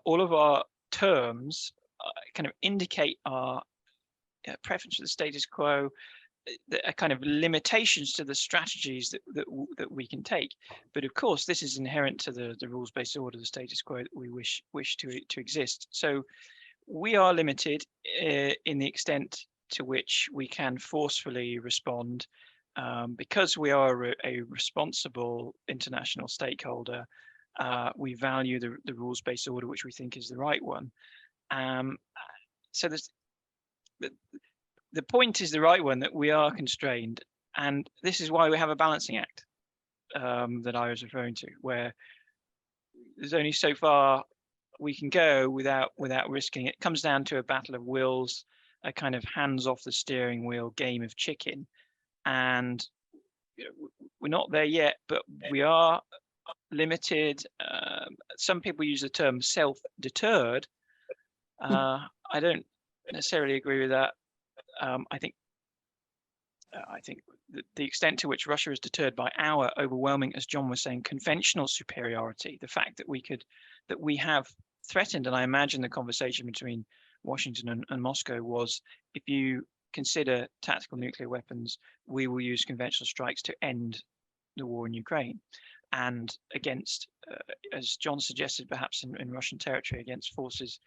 all of our terms kind of indicate our preference for the status quo, the kind of limitations to the strategies that we can take. But of course, this is inherent to the rules-based order, the status quo that we wish to exist. So we are limited in the extent to which we can forcefully respond, because we are a responsible international stakeholder. We value the rules-based order, which we think is the right one. So the point is the right one, that we are constrained, and this is why we have a balancing act that I was referring to, where there's only so far we can go without risking. It comes down to a battle of wills, a kind of hands off the steering wheel game of chicken, and you know, we're not there yet, but we are limited. Some people use the term self-deterred. I don't necessarily agree with that. I think the extent to which Russia is deterred by our overwhelming, as John was saying, conventional superiority, the fact that we have threatened, and I imagine the conversation between Washington and Moscow was, if you consider tactical nuclear weapons, we will use conventional strikes to end the war in Ukraine. and against, as John suggested, perhaps in Russian territory, against forces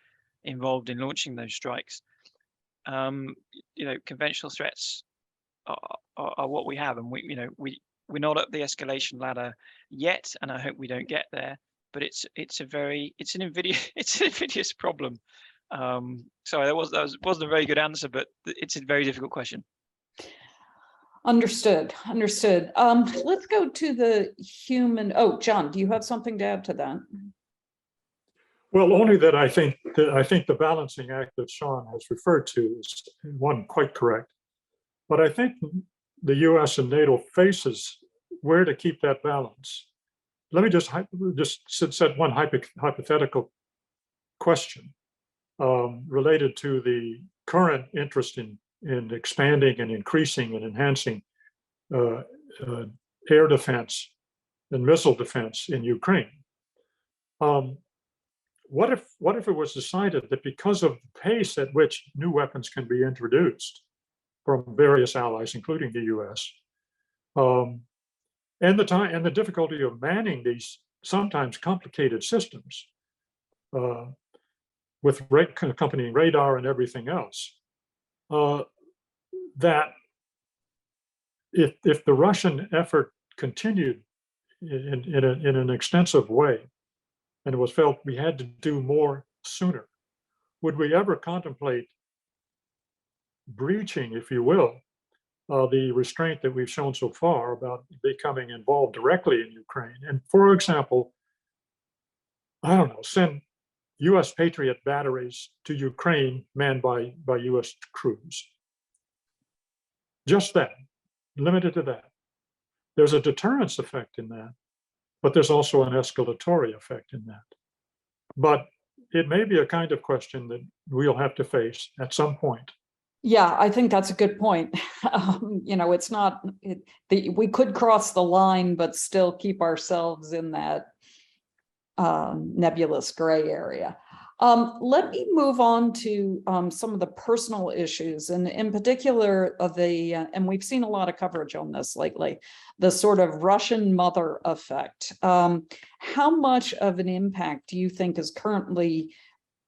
involved in launching those strikes. Conventional threats are what we have, and we're not up the escalation ladder yet, and I hope we don't get there. But it's an invidious problem. Sorry, that wasn't a very good answer, but it's a very difficult question. Understood. Let's go to the human. Oh, John, do you have something to add to that? Well, only that I think the balancing act that Sean has referred to is one quite correct. But I think the US and NATO faces where to keep that balance. Let me just set one hypothetical question related to the current interest in expanding and increasing and enhancing air defense and missile defense in Ukraine. What if it was decided that because of the pace at which new weapons can be introduced from various allies, including the US, and the difficulty of manning these sometimes complicated systems with accompanying radar and everything else, that if the Russian effort continued in an extensive way, and it was felt we had to do more sooner, would we ever contemplate breaching, if you will, the restraint that we've shown so far about becoming involved directly in Ukraine? And for example, I don't know, send US Patriot batteries to Ukraine manned by US crews. Just that, limited to that. There's a deterrence effect in that, but there's also an escalatory effect in that. But it may be a kind of question that we'll have to face at some point. Yeah, I think that's a good point. It's not, we could cross the line, but still keep ourselves in that nebulous gray area. Let me move on to some of the personal issues, and in particular of and we've seen a lot of coverage on this lately, the sort of Russian mother effect. How much of an impact do you think is currently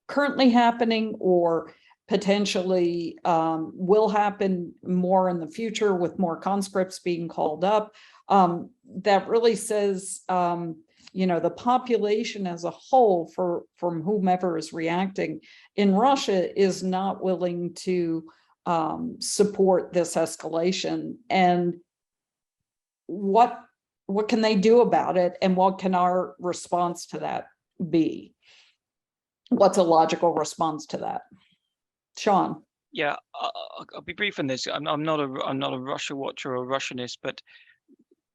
happening, or potentially will happen more in the future with more conscripts being called up, that really says the population as a whole, from whomever is reacting in Russia, is not willing to support this escalation? And what can they do about it, and what can our response to that be? What's a logical response to that? Sean? Yeah, I'll be brief on this. I'm not a Russia watcher or a Russianist, but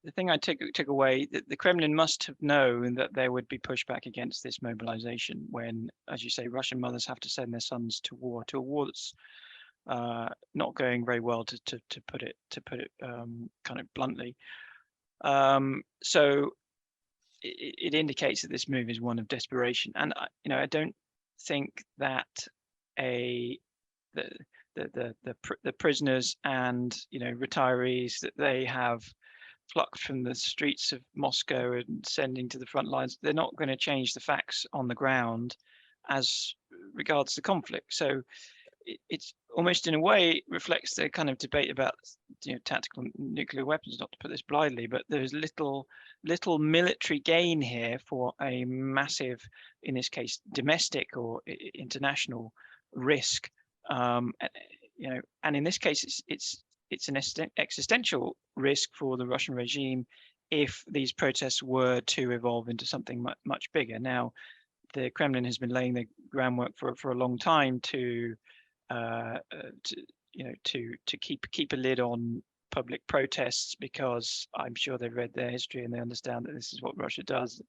the thing I took away, that the Kremlin must have known that there would be pushback against this mobilization when, as you say, Russian mothers have to send their sons to a war that's not going very well, to put it kind of bluntly. So it indicates that this move is one of desperation, and I don't think that the prisoners and retirees that they have plucked from the streets of Moscow and sending to the front lines, they're not going to change the facts on the ground as regards the conflict. So it's almost, in a way, reflects the kind of debate about tactical nuclear weapons, not to put this blindly, but there's little military gain here for a massive, in this case, domestic or international risk. And in this case, it's an existential risk for the Russian regime if these protests were to evolve into something much bigger. Now, the Kremlin has been laying the groundwork for a long time to keep a lid on public protests, because I'm sure they've read their history and they understand that this is what Russia does.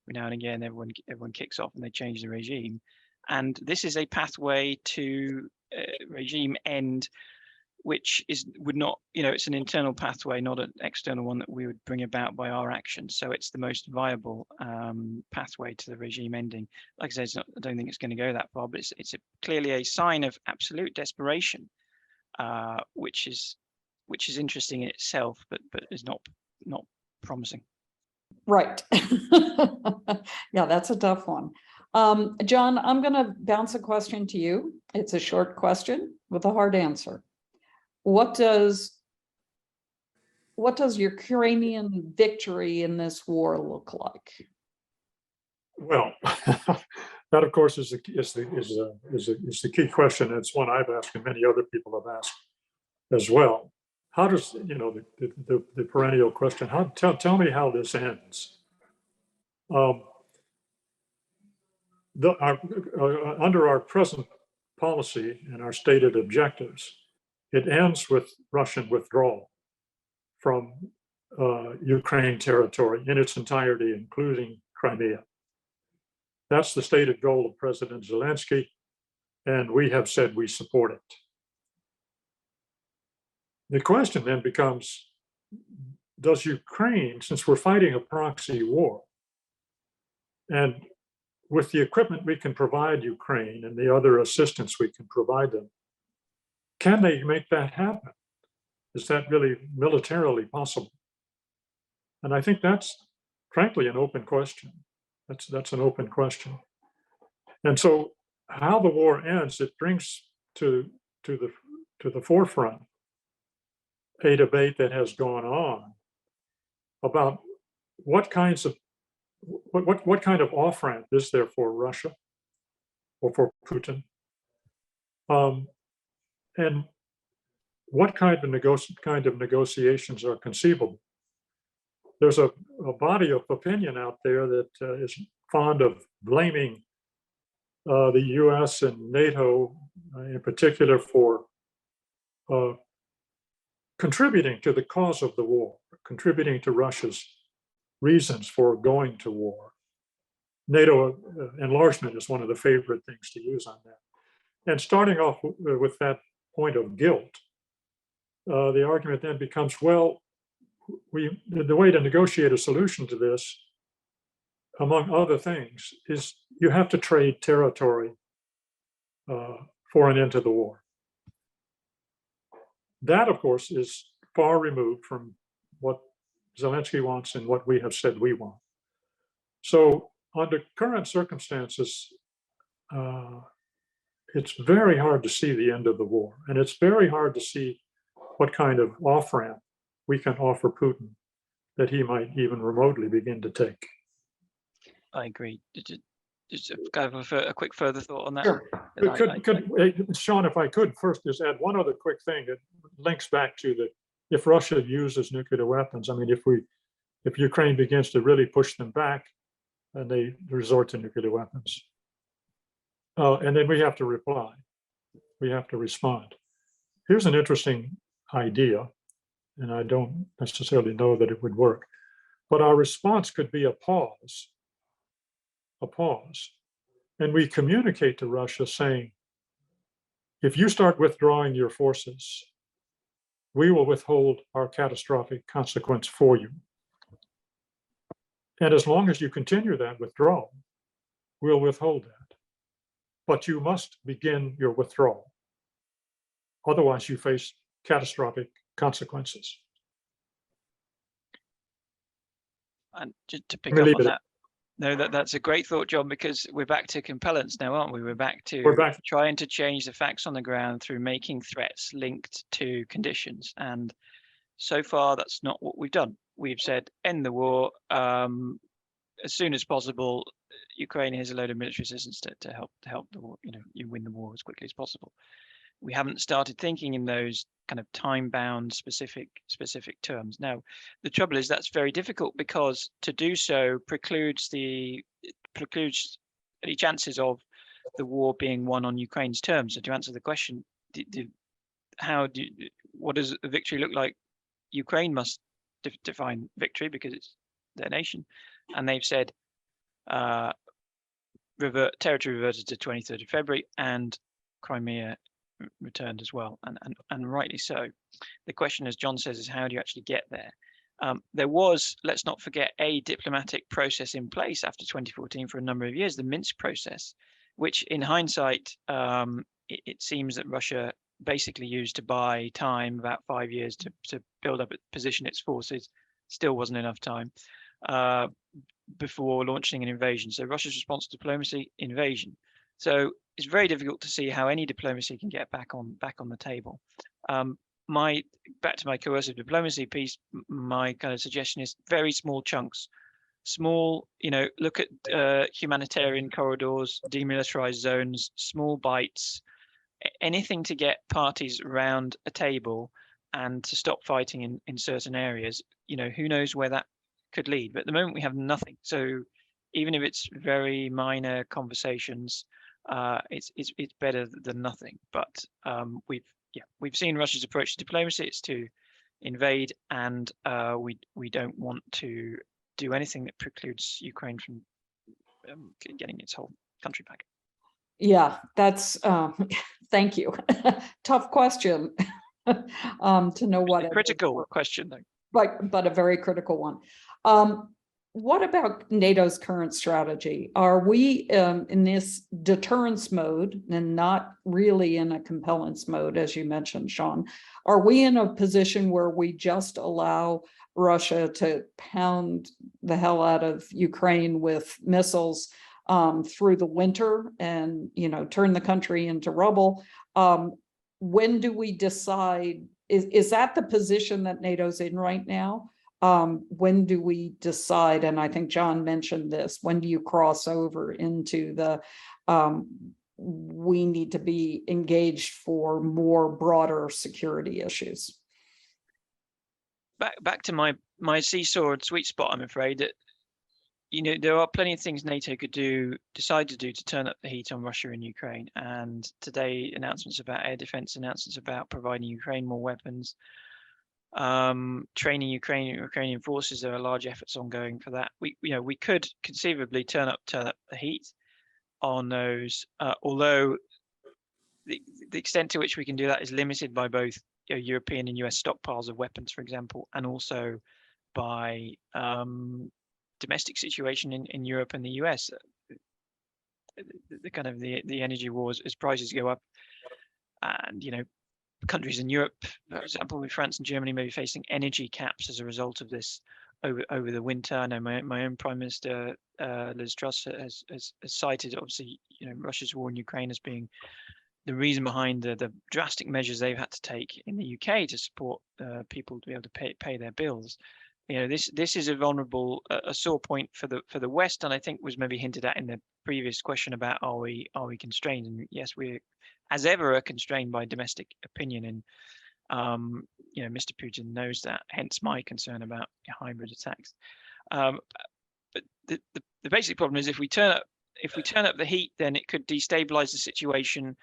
Now and again, everyone kicks off and they change the regime, and this is a pathway to regime end, which would not, it's an internal pathway, not an external one that we would bring about by our actions. So it's the most viable pathway to the regime ending. Like I said, I don't think it's going to go that far, but it's clearly a sign of absolute desperation, which is interesting in itself, but is not promising. Right. Yeah, that's a tough one. John, I'm going to bounce a question to you. It's a short question with a hard answer. What does Ukrainian victory in this war look like? Well, that of course is the key question. It's one I've asked and many other people have asked as well. How does, the perennial question, tell me how this ends. Under our present policy and our stated objectives, it ends with Russian withdrawal from Ukraine territory in its entirety, including Crimea. That's the stated goal of President Zelensky, and we have said we support it. The question then becomes, does Ukraine, since we're fighting a proxy war, and with the equipment we can provide Ukraine and the other assistance we can provide them, can they make that happen? Is that really militarily possible? And I think that's frankly an open question. That's an open question. And so how the war ends, it brings to the forefront a debate that has gone on about what kind of off-ramp is there for Russia or for Putin, and what kind of negotiations are conceivable. There's a body of opinion out there that is fond of blaming the US and NATO in particular for contributing to the cause of the war, contributing to Russia's reasons for going to war. NATO enlargement is one of the favorite things to use on that. And starting off with that point of guilt, the argument then becomes, well, the way to negotiate a solution to this, among other things, is you have to trade territory for an end to the war. That, of course, is far removed from what Zelensky wants and what we have said we want. So under current circumstances, it's very hard to see the end of the war. And it's very hard to see what kind of off-ramp we can offer Putin that he might even remotely begin to take. I agree. Just kind of a quick further thought on that. Sure. Sean, if I could first just add one other quick thing that links back to if Russia uses nuclear weapons. I mean, if Ukraine begins to really push them back and they resort to nuclear weapons, and then we have to reply, we have to respond. Here's an interesting idea, and I don't necessarily know that it would work, but our response could be a pause. And we communicate to Russia saying, if you start withdrawing your forces, we will withhold our catastrophic consequence for you. And as long as you continue that withdrawal, we'll withhold that. But you must begin your withdrawal. Otherwise, you face catastrophic consequences. And just to pick up on that, no, that's a great thought, John, because we're back to compellence now, aren't we? We're back trying to change the facts on the ground through making threats linked to conditions. And so far, that's not what we've done. We've said, end the war as soon as possible. Ukraine has a load of military assistance to help the war. You win the war as quickly as possible. We haven't started thinking in those kind of time-bound specific terms. Now, the trouble is that's very difficult because to do so precludes any chances of the war being won on Ukraine's terms. So to answer the question, what does a victory look like? Ukraine must define victory because it's their nation, and they've said territory reverted to 23rd of February and Crimea returned as well, and rightly so. The question, as John says, is how do you actually get there? There was, let's not forget, a diplomatic process in place after 2014 for a number of years, the Minsk process, which in hindsight, it seems that Russia basically used to buy time, about 5 years to build up, position its forces. Still wasn't enough time. before launching an invasion. So Russia's response to diplomacy, invasion. So it's very difficult to see how any diplomacy can get back on the table. Back to my coercive diplomacy piece, my kind of suggestion is very small chunks. Small, look at humanitarian corridors, demilitarized zones, small bites, anything to get parties around a table and to stop fighting in certain areas. Who knows where that could lead, but at the moment we have nothing. So even if it's very minor conversations, it's better than nothing. But we've seen Russia's approach to diplomacy. It's to invade, and we don't want to do anything that precludes Ukraine from getting its whole country back. Yeah, that's thank you. Tough question to know what a critical question though. But a very critical one. What about NATO's current strategy? Are we in this deterrence mode and not really in a compellence mode, as you mentioned, Sean? Are we in a position where we just allow Russia to pound the hell out of Ukraine with missiles through the winter and, turn the country into rubble? When do we decide? Is that the position that NATO's in right now? When do we decide? And I think John mentioned this. When do you cross over into the we need to be engaged for more broader security issues? Back to my seesaw and sweet spot, I'm afraid that there are plenty of things NATO could decide to do to turn up the heat on Russia and Ukraine. And today, announcements about air defense, announcements about providing Ukraine more weapons, training Ukrainian forces. There are large efforts ongoing for that. We could conceivably turn up the heat on those, although the extent to which we can do that is limited by both European and US stockpiles of weapons, for example, and also by domestic situation in Europe and the US. The kind of the energy wars, as prices go up, and countries in Europe, for example, with France and Germany, may be facing energy caps as a result of this over the winter. I know my own Prime Minister Liz Truss has cited, obviously, Russia's war in Ukraine as being the reason behind the drastic measures they've had to take in the UK to support people to be able to pay their bills. This is a vulnerable, a sore point for the West, and I think was maybe hinted at in the previous question about are we constrained? And yes, we, as ever, are constrained by domestic opinion, and Mr. Putin knows that. Hence my concern about hybrid attacks. But the basic problem is if we turn up the heat, then it could destabilize the situation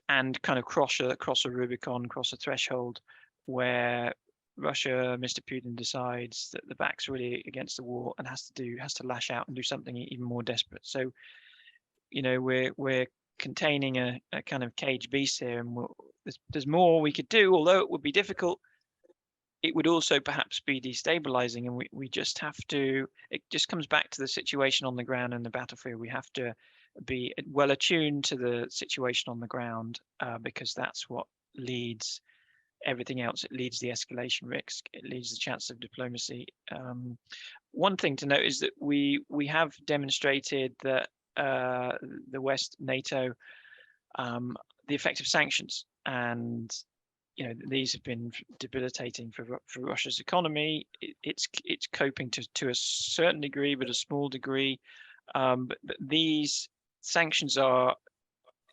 and kind of cross a Rubicon, cross a threshold where Russia, Mr. Putin decides that the back's really against the wall and has to lash out and do something even more desperate. So, we're containing a kind of caged beast here, and there's more we could do. Although it would be difficult, it would also perhaps be destabilizing, and we just have to. It just comes back to the situation on the ground and the battlefield. We have to be well attuned to the situation on the ground because that's what leads everything else. It leads the escalation risk. It leads the chance of diplomacy. One thing to note is that we have demonstrated that the West, NATO, the effect of sanctions, and these have been debilitating for Russia's economy. It's coping to a certain degree, but a small degree. But these sanctions are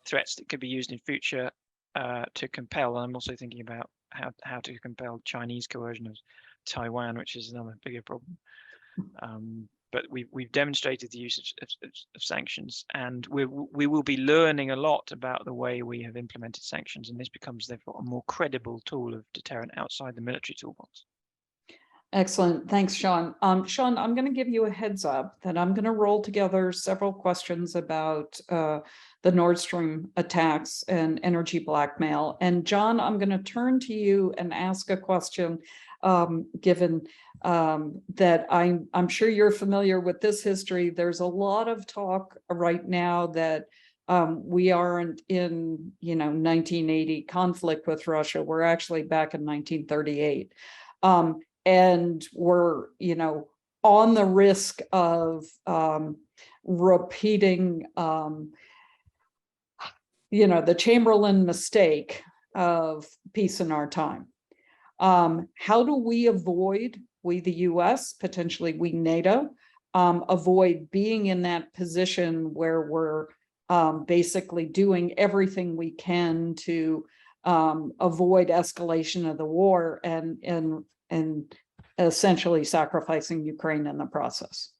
threats that could be used in future to compel. I'm also thinking about how to compel Chinese coercion of Taiwan, which is another bigger problem. But we've demonstrated the use of sanctions, and we will be learning a lot about the way we have implemented sanctions, and this becomes therefore a more credible tool of deterrent outside the military toolbox. Excellent. Thanks, Sean. Sean, I'm going to give you a heads up that I'm going to roll together several questions about the Nord Stream attacks and energy blackmail. And John, I'm going to turn to you and ask a question, given that I'm sure you're familiar with this history. There's a lot of talk right now that we aren't in 1980 conflict with Russia. We're actually back in 1938. And we're, on the risk of repeating, the Chamberlain mistake of peace in our time. How do we avoid, we the US, potentially we NATO, avoid being in that position where we're basically doing everything we can to avoid escalation of the war and essentially sacrificing Ukraine in the process?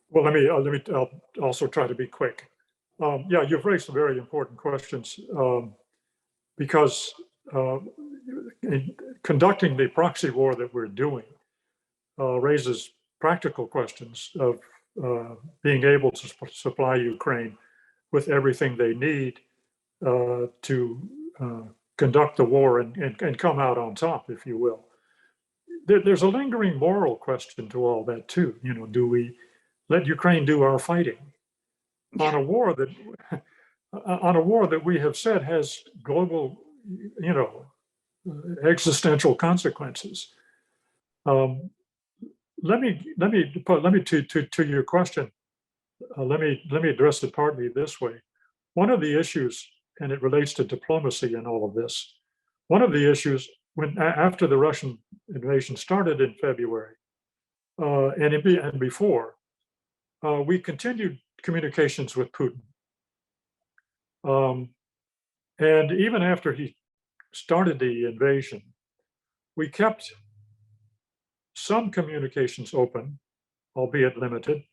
Well, I'll also try to be quick. Yeah, you've raised some very important questions because in conducting the proxy war that we're doing raises practical questions of being able to supply Ukraine with everything they need to conduct the war and come out on top, if you will. There's a lingering moral question to all that too. Do we let Ukraine do our fighting on a war that we have said has global, existential consequences? Let me to your question. Let me address it partly this way. One of the issues, and it relates to diplomacy in all of this. One of the issues after the Russian invasion started in February and before, we continued communications with Putin. And even after he started the invasion, we kept some communications open, albeit limited.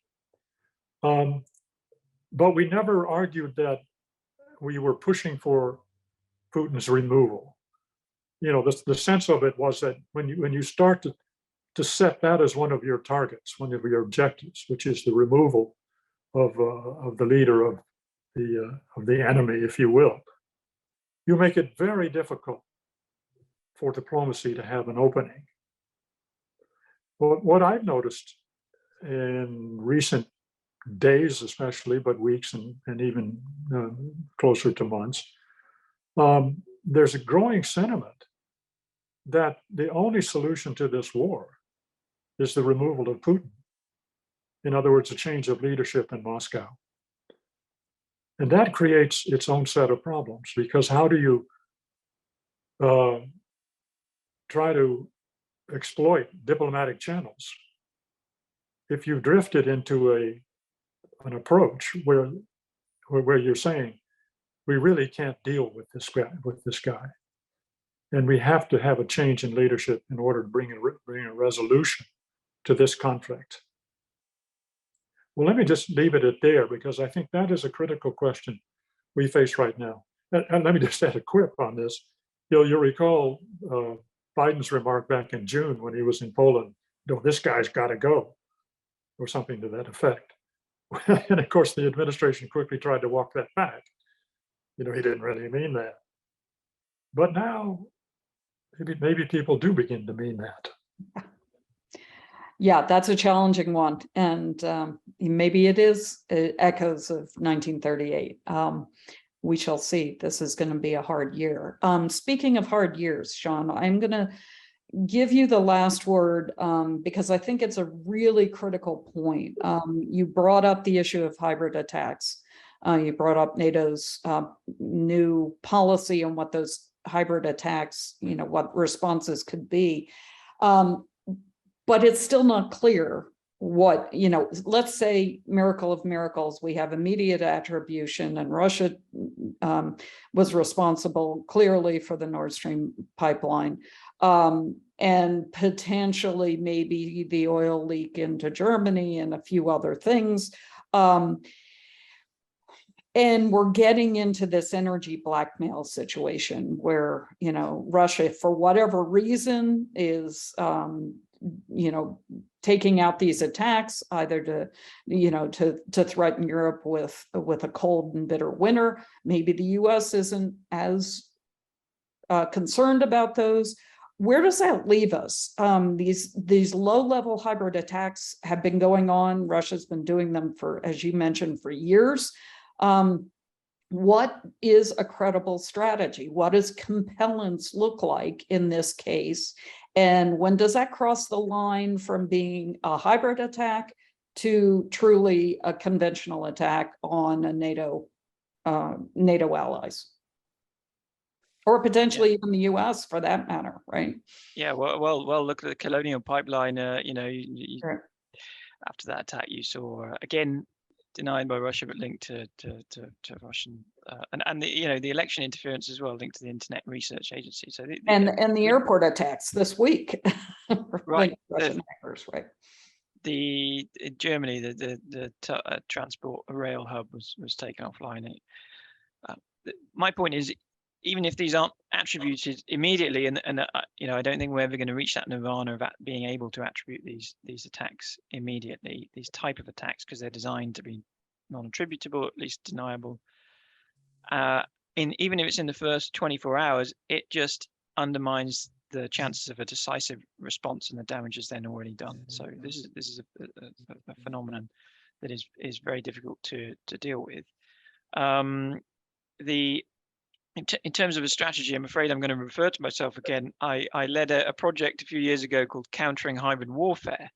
But we never argued that we were pushing for Putin's removal. The sense of it was that when you start to set that as one of your targets, one of your objectives, which is the removal of the leader of the enemy, if you will, you make it very difficult for diplomacy to have an opening. But what I've noticed in recent days, especially, but weeks and even closer to months, there's a growing sentiment that the only solution to this war is the removal of Putin. In other words, a change of leadership in Moscow. And that creates its own set of problems, because how do you try to exploit diplomatic channels if you've drifted into an approach where you're saying we really can't deal with this guy, and we have to have a change in leadership in order to bring a resolution to this conflict? Well, let me just leave it at there, because I think that is a critical question we face right now. And let me just add a quip on this. You'll recall Biden's remark back in June when he was in Poland, this guy's got to go, or something to that effect. And of course, the administration quickly tried to walk that back. He didn't really mean that. But now, maybe people do begin to mean that. Yeah, that's a challenging one. And maybe it is echoes of 1938. We shall see. This is going to be a hard year. Speaking of hard years, Sean, I'm going to give you the last word because I think it's a really critical point. You brought up the issue of hybrid attacks. You brought up NATO's new policy on what those hybrid attacks, what responses could be. But it's still not clear what, let's say, miracle of miracles, we have immediate attribution and Russia was responsible clearly for the Nord Stream pipeline and potentially maybe the oil leak into Germany and a few other things. And we're getting into this energy blackmail situation where, Russia, for whatever reason, is, taking out these attacks either to threaten Europe with a cold and bitter winter. Maybe the US isn't as concerned about those. Where does that leave us? These low-level hybrid attacks have been going on. Russia's been doing them for, as you mentioned, for years. What is a credible strategy? What does compellence look like in this case? And when does that cross the line from being a hybrid attack to truly a conventional attack on a NATO allies? Or potentially even the US for that matter, right? Yeah, well, look at the Colonial Pipeline. Right. After that attack, you saw again denied by Russia, but linked to Russian and the election interference as well, linked to the Internet Research Agency. So and the airport attacks this week, right? Russian hackers, right? In Germany, the transport rail hub was taken offline. My point is, even if these aren't attributed immediately, and I don't think we're ever going to reach that nirvana of being able to attribute these attacks immediately, these type of attacks, because they're designed to be non-attributable, at least deniable. Even if it's in the first 24 hours, it just undermines the chances of a decisive response, and the damage is then already done. So this is a phenomenon that is very difficult to deal with. In terms of a strategy, I'm afraid I'm going to refer to myself again. I led a project a few years ago called Countering Hybrid Warfare,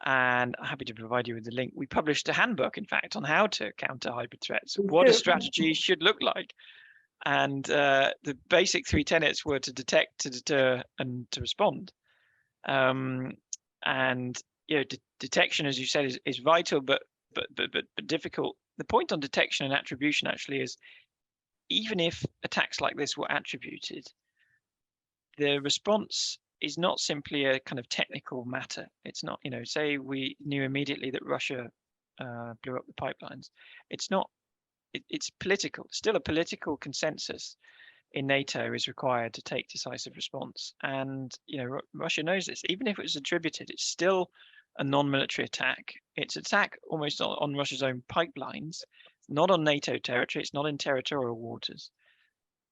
and I'm happy to provide you with the link. We published a handbook, in fact, on how to counter hybrid threats, what a strategy should look like. And the basic 3 tenets were to detect, to deter, and to respond. Detection, as you said, is vital, but difficult. The point on detection and attribution actually is, even if attacks like this were attributed, the response is not simply a kind of technical matter. It's not, say we knew immediately that Russia blew up the pipelines. It's not, it's political. Still a political consensus in NATO is required to take decisive response. And, Russia knows this. Even if it was attributed, it's still a non-military attack. It's an attack almost on Russia's own pipelines, not on NATO territory. It's not in territorial waters.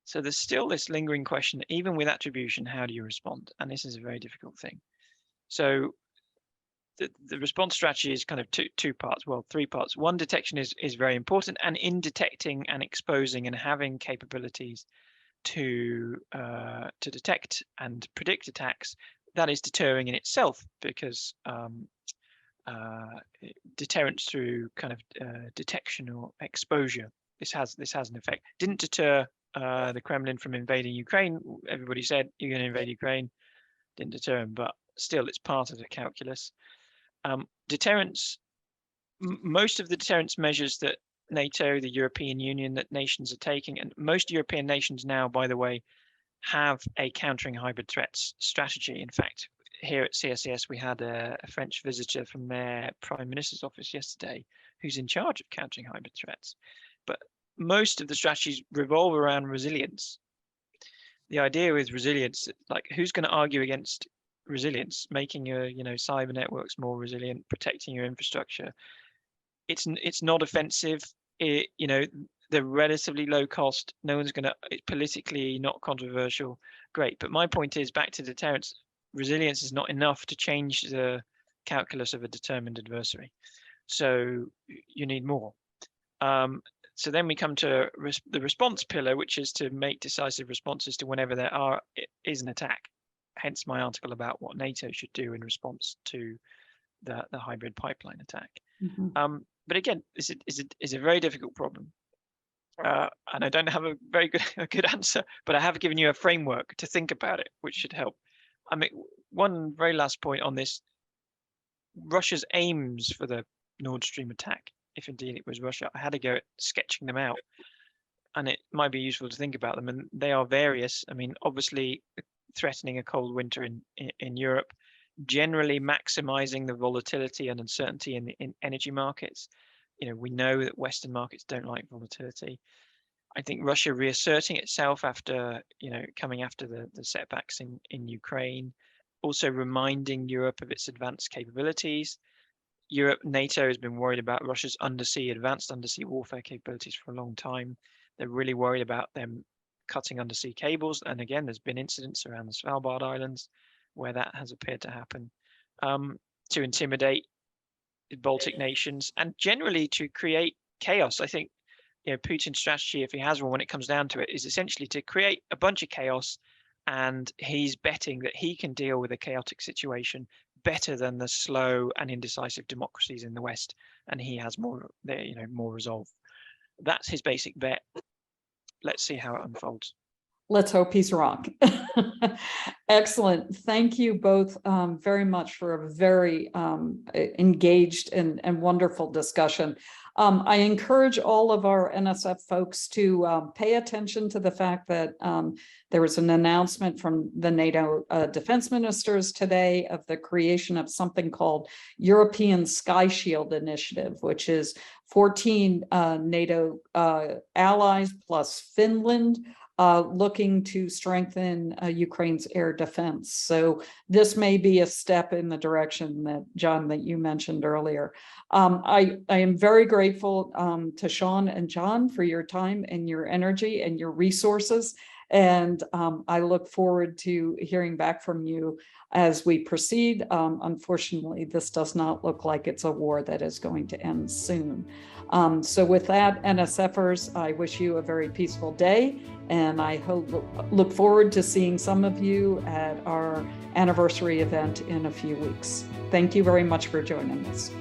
So there's still this lingering question, even with attribution, how do you respond? And this is a very difficult thing. So the response strategy is kind of two parts, well, 3 parts. One, detection is very important, and in detecting and exposing and having capabilities to detect and predict attacks, that is deterring in itself, because deterrence through kind of detection or exposure, this has an effect. Didn't deter the Kremlin from invading Ukraine. Everybody said you're going to invade Ukraine. Didn't deter them, but still, it's part of the calculus. Deterrence. Most of the deterrence measures that NATO, the European Union, that nations are taking, and most European nations now, by the way, have a countering hybrid threats strategy. In fact, here at CSIS, we had a French visitor from their Prime Minister's office yesterday who's in charge of countering hybrid threats. But most of the strategies revolve around resilience. The idea with resilience, like, who's going to argue against resilience, making your cyber networks more resilient, protecting your infrastructure? It's not offensive. They're relatively low cost. No one's going to, it's politically not controversial. Great. But my point is, back to deterrence, resilience is not enough to change the calculus of a determined adversary. So you need more. So then we come to the response pillar, which is to make decisive responses to whenever there is an attack. Hence my article about what NATO should do in response to the hybrid pipeline attack. Mm-hmm. But again, this is a very difficult problem. And I don't have a very good answer, but I have given you a framework to think about it, which should help. I mean, one very last point on this: Russia's aims for the Nord Stream attack, if indeed it was Russia, I had to go at sketching them out, and it might be useful to think about them. And they are various. I mean, obviously, threatening a cold winter in Europe, generally maximizing the volatility and uncertainty in energy markets. We know that Western markets don't like volatility. I think Russia reasserting itself after, coming after the setbacks in Ukraine, also reminding Europe of its advanced capabilities. NATO has been worried about Russia's advanced undersea warfare capabilities for a long time. They're really worried about them cutting undersea cables. And again, there's been incidents around the Svalbard Islands where that has appeared to happen, to intimidate Baltic nations and generally to create chaos. I think Putin's strategy, if he has one when it comes down to it, is essentially to create a bunch of chaos and he's betting that he can deal with a chaotic situation better than the slow and indecisive democracies in the West, and he has more resolve. That's his basic bet. Let's see how it unfolds. Let's hope he's wrong. Excellent. Thank you both very much for a very engaged and wonderful discussion. I encourage all of our NSF folks to pay attention to the fact that there was an announcement from the NATO defense ministers today of the creation of something called European Sky Shield Initiative, which is 14 NATO allies plus Finland looking to strengthen Ukraine's air defense. So this may be a step in the direction that, John, that you mentioned earlier. I am very grateful to Sean and John for your time and your energy and your resources. And I look forward to hearing back from you as we proceed. Unfortunately, this does not look like it's a war that is going to end soon. So with that, NSFers, I wish you a very peaceful day, and I look forward to seeing some of you at our anniversary event in a few weeks. Thank you very much for joining us.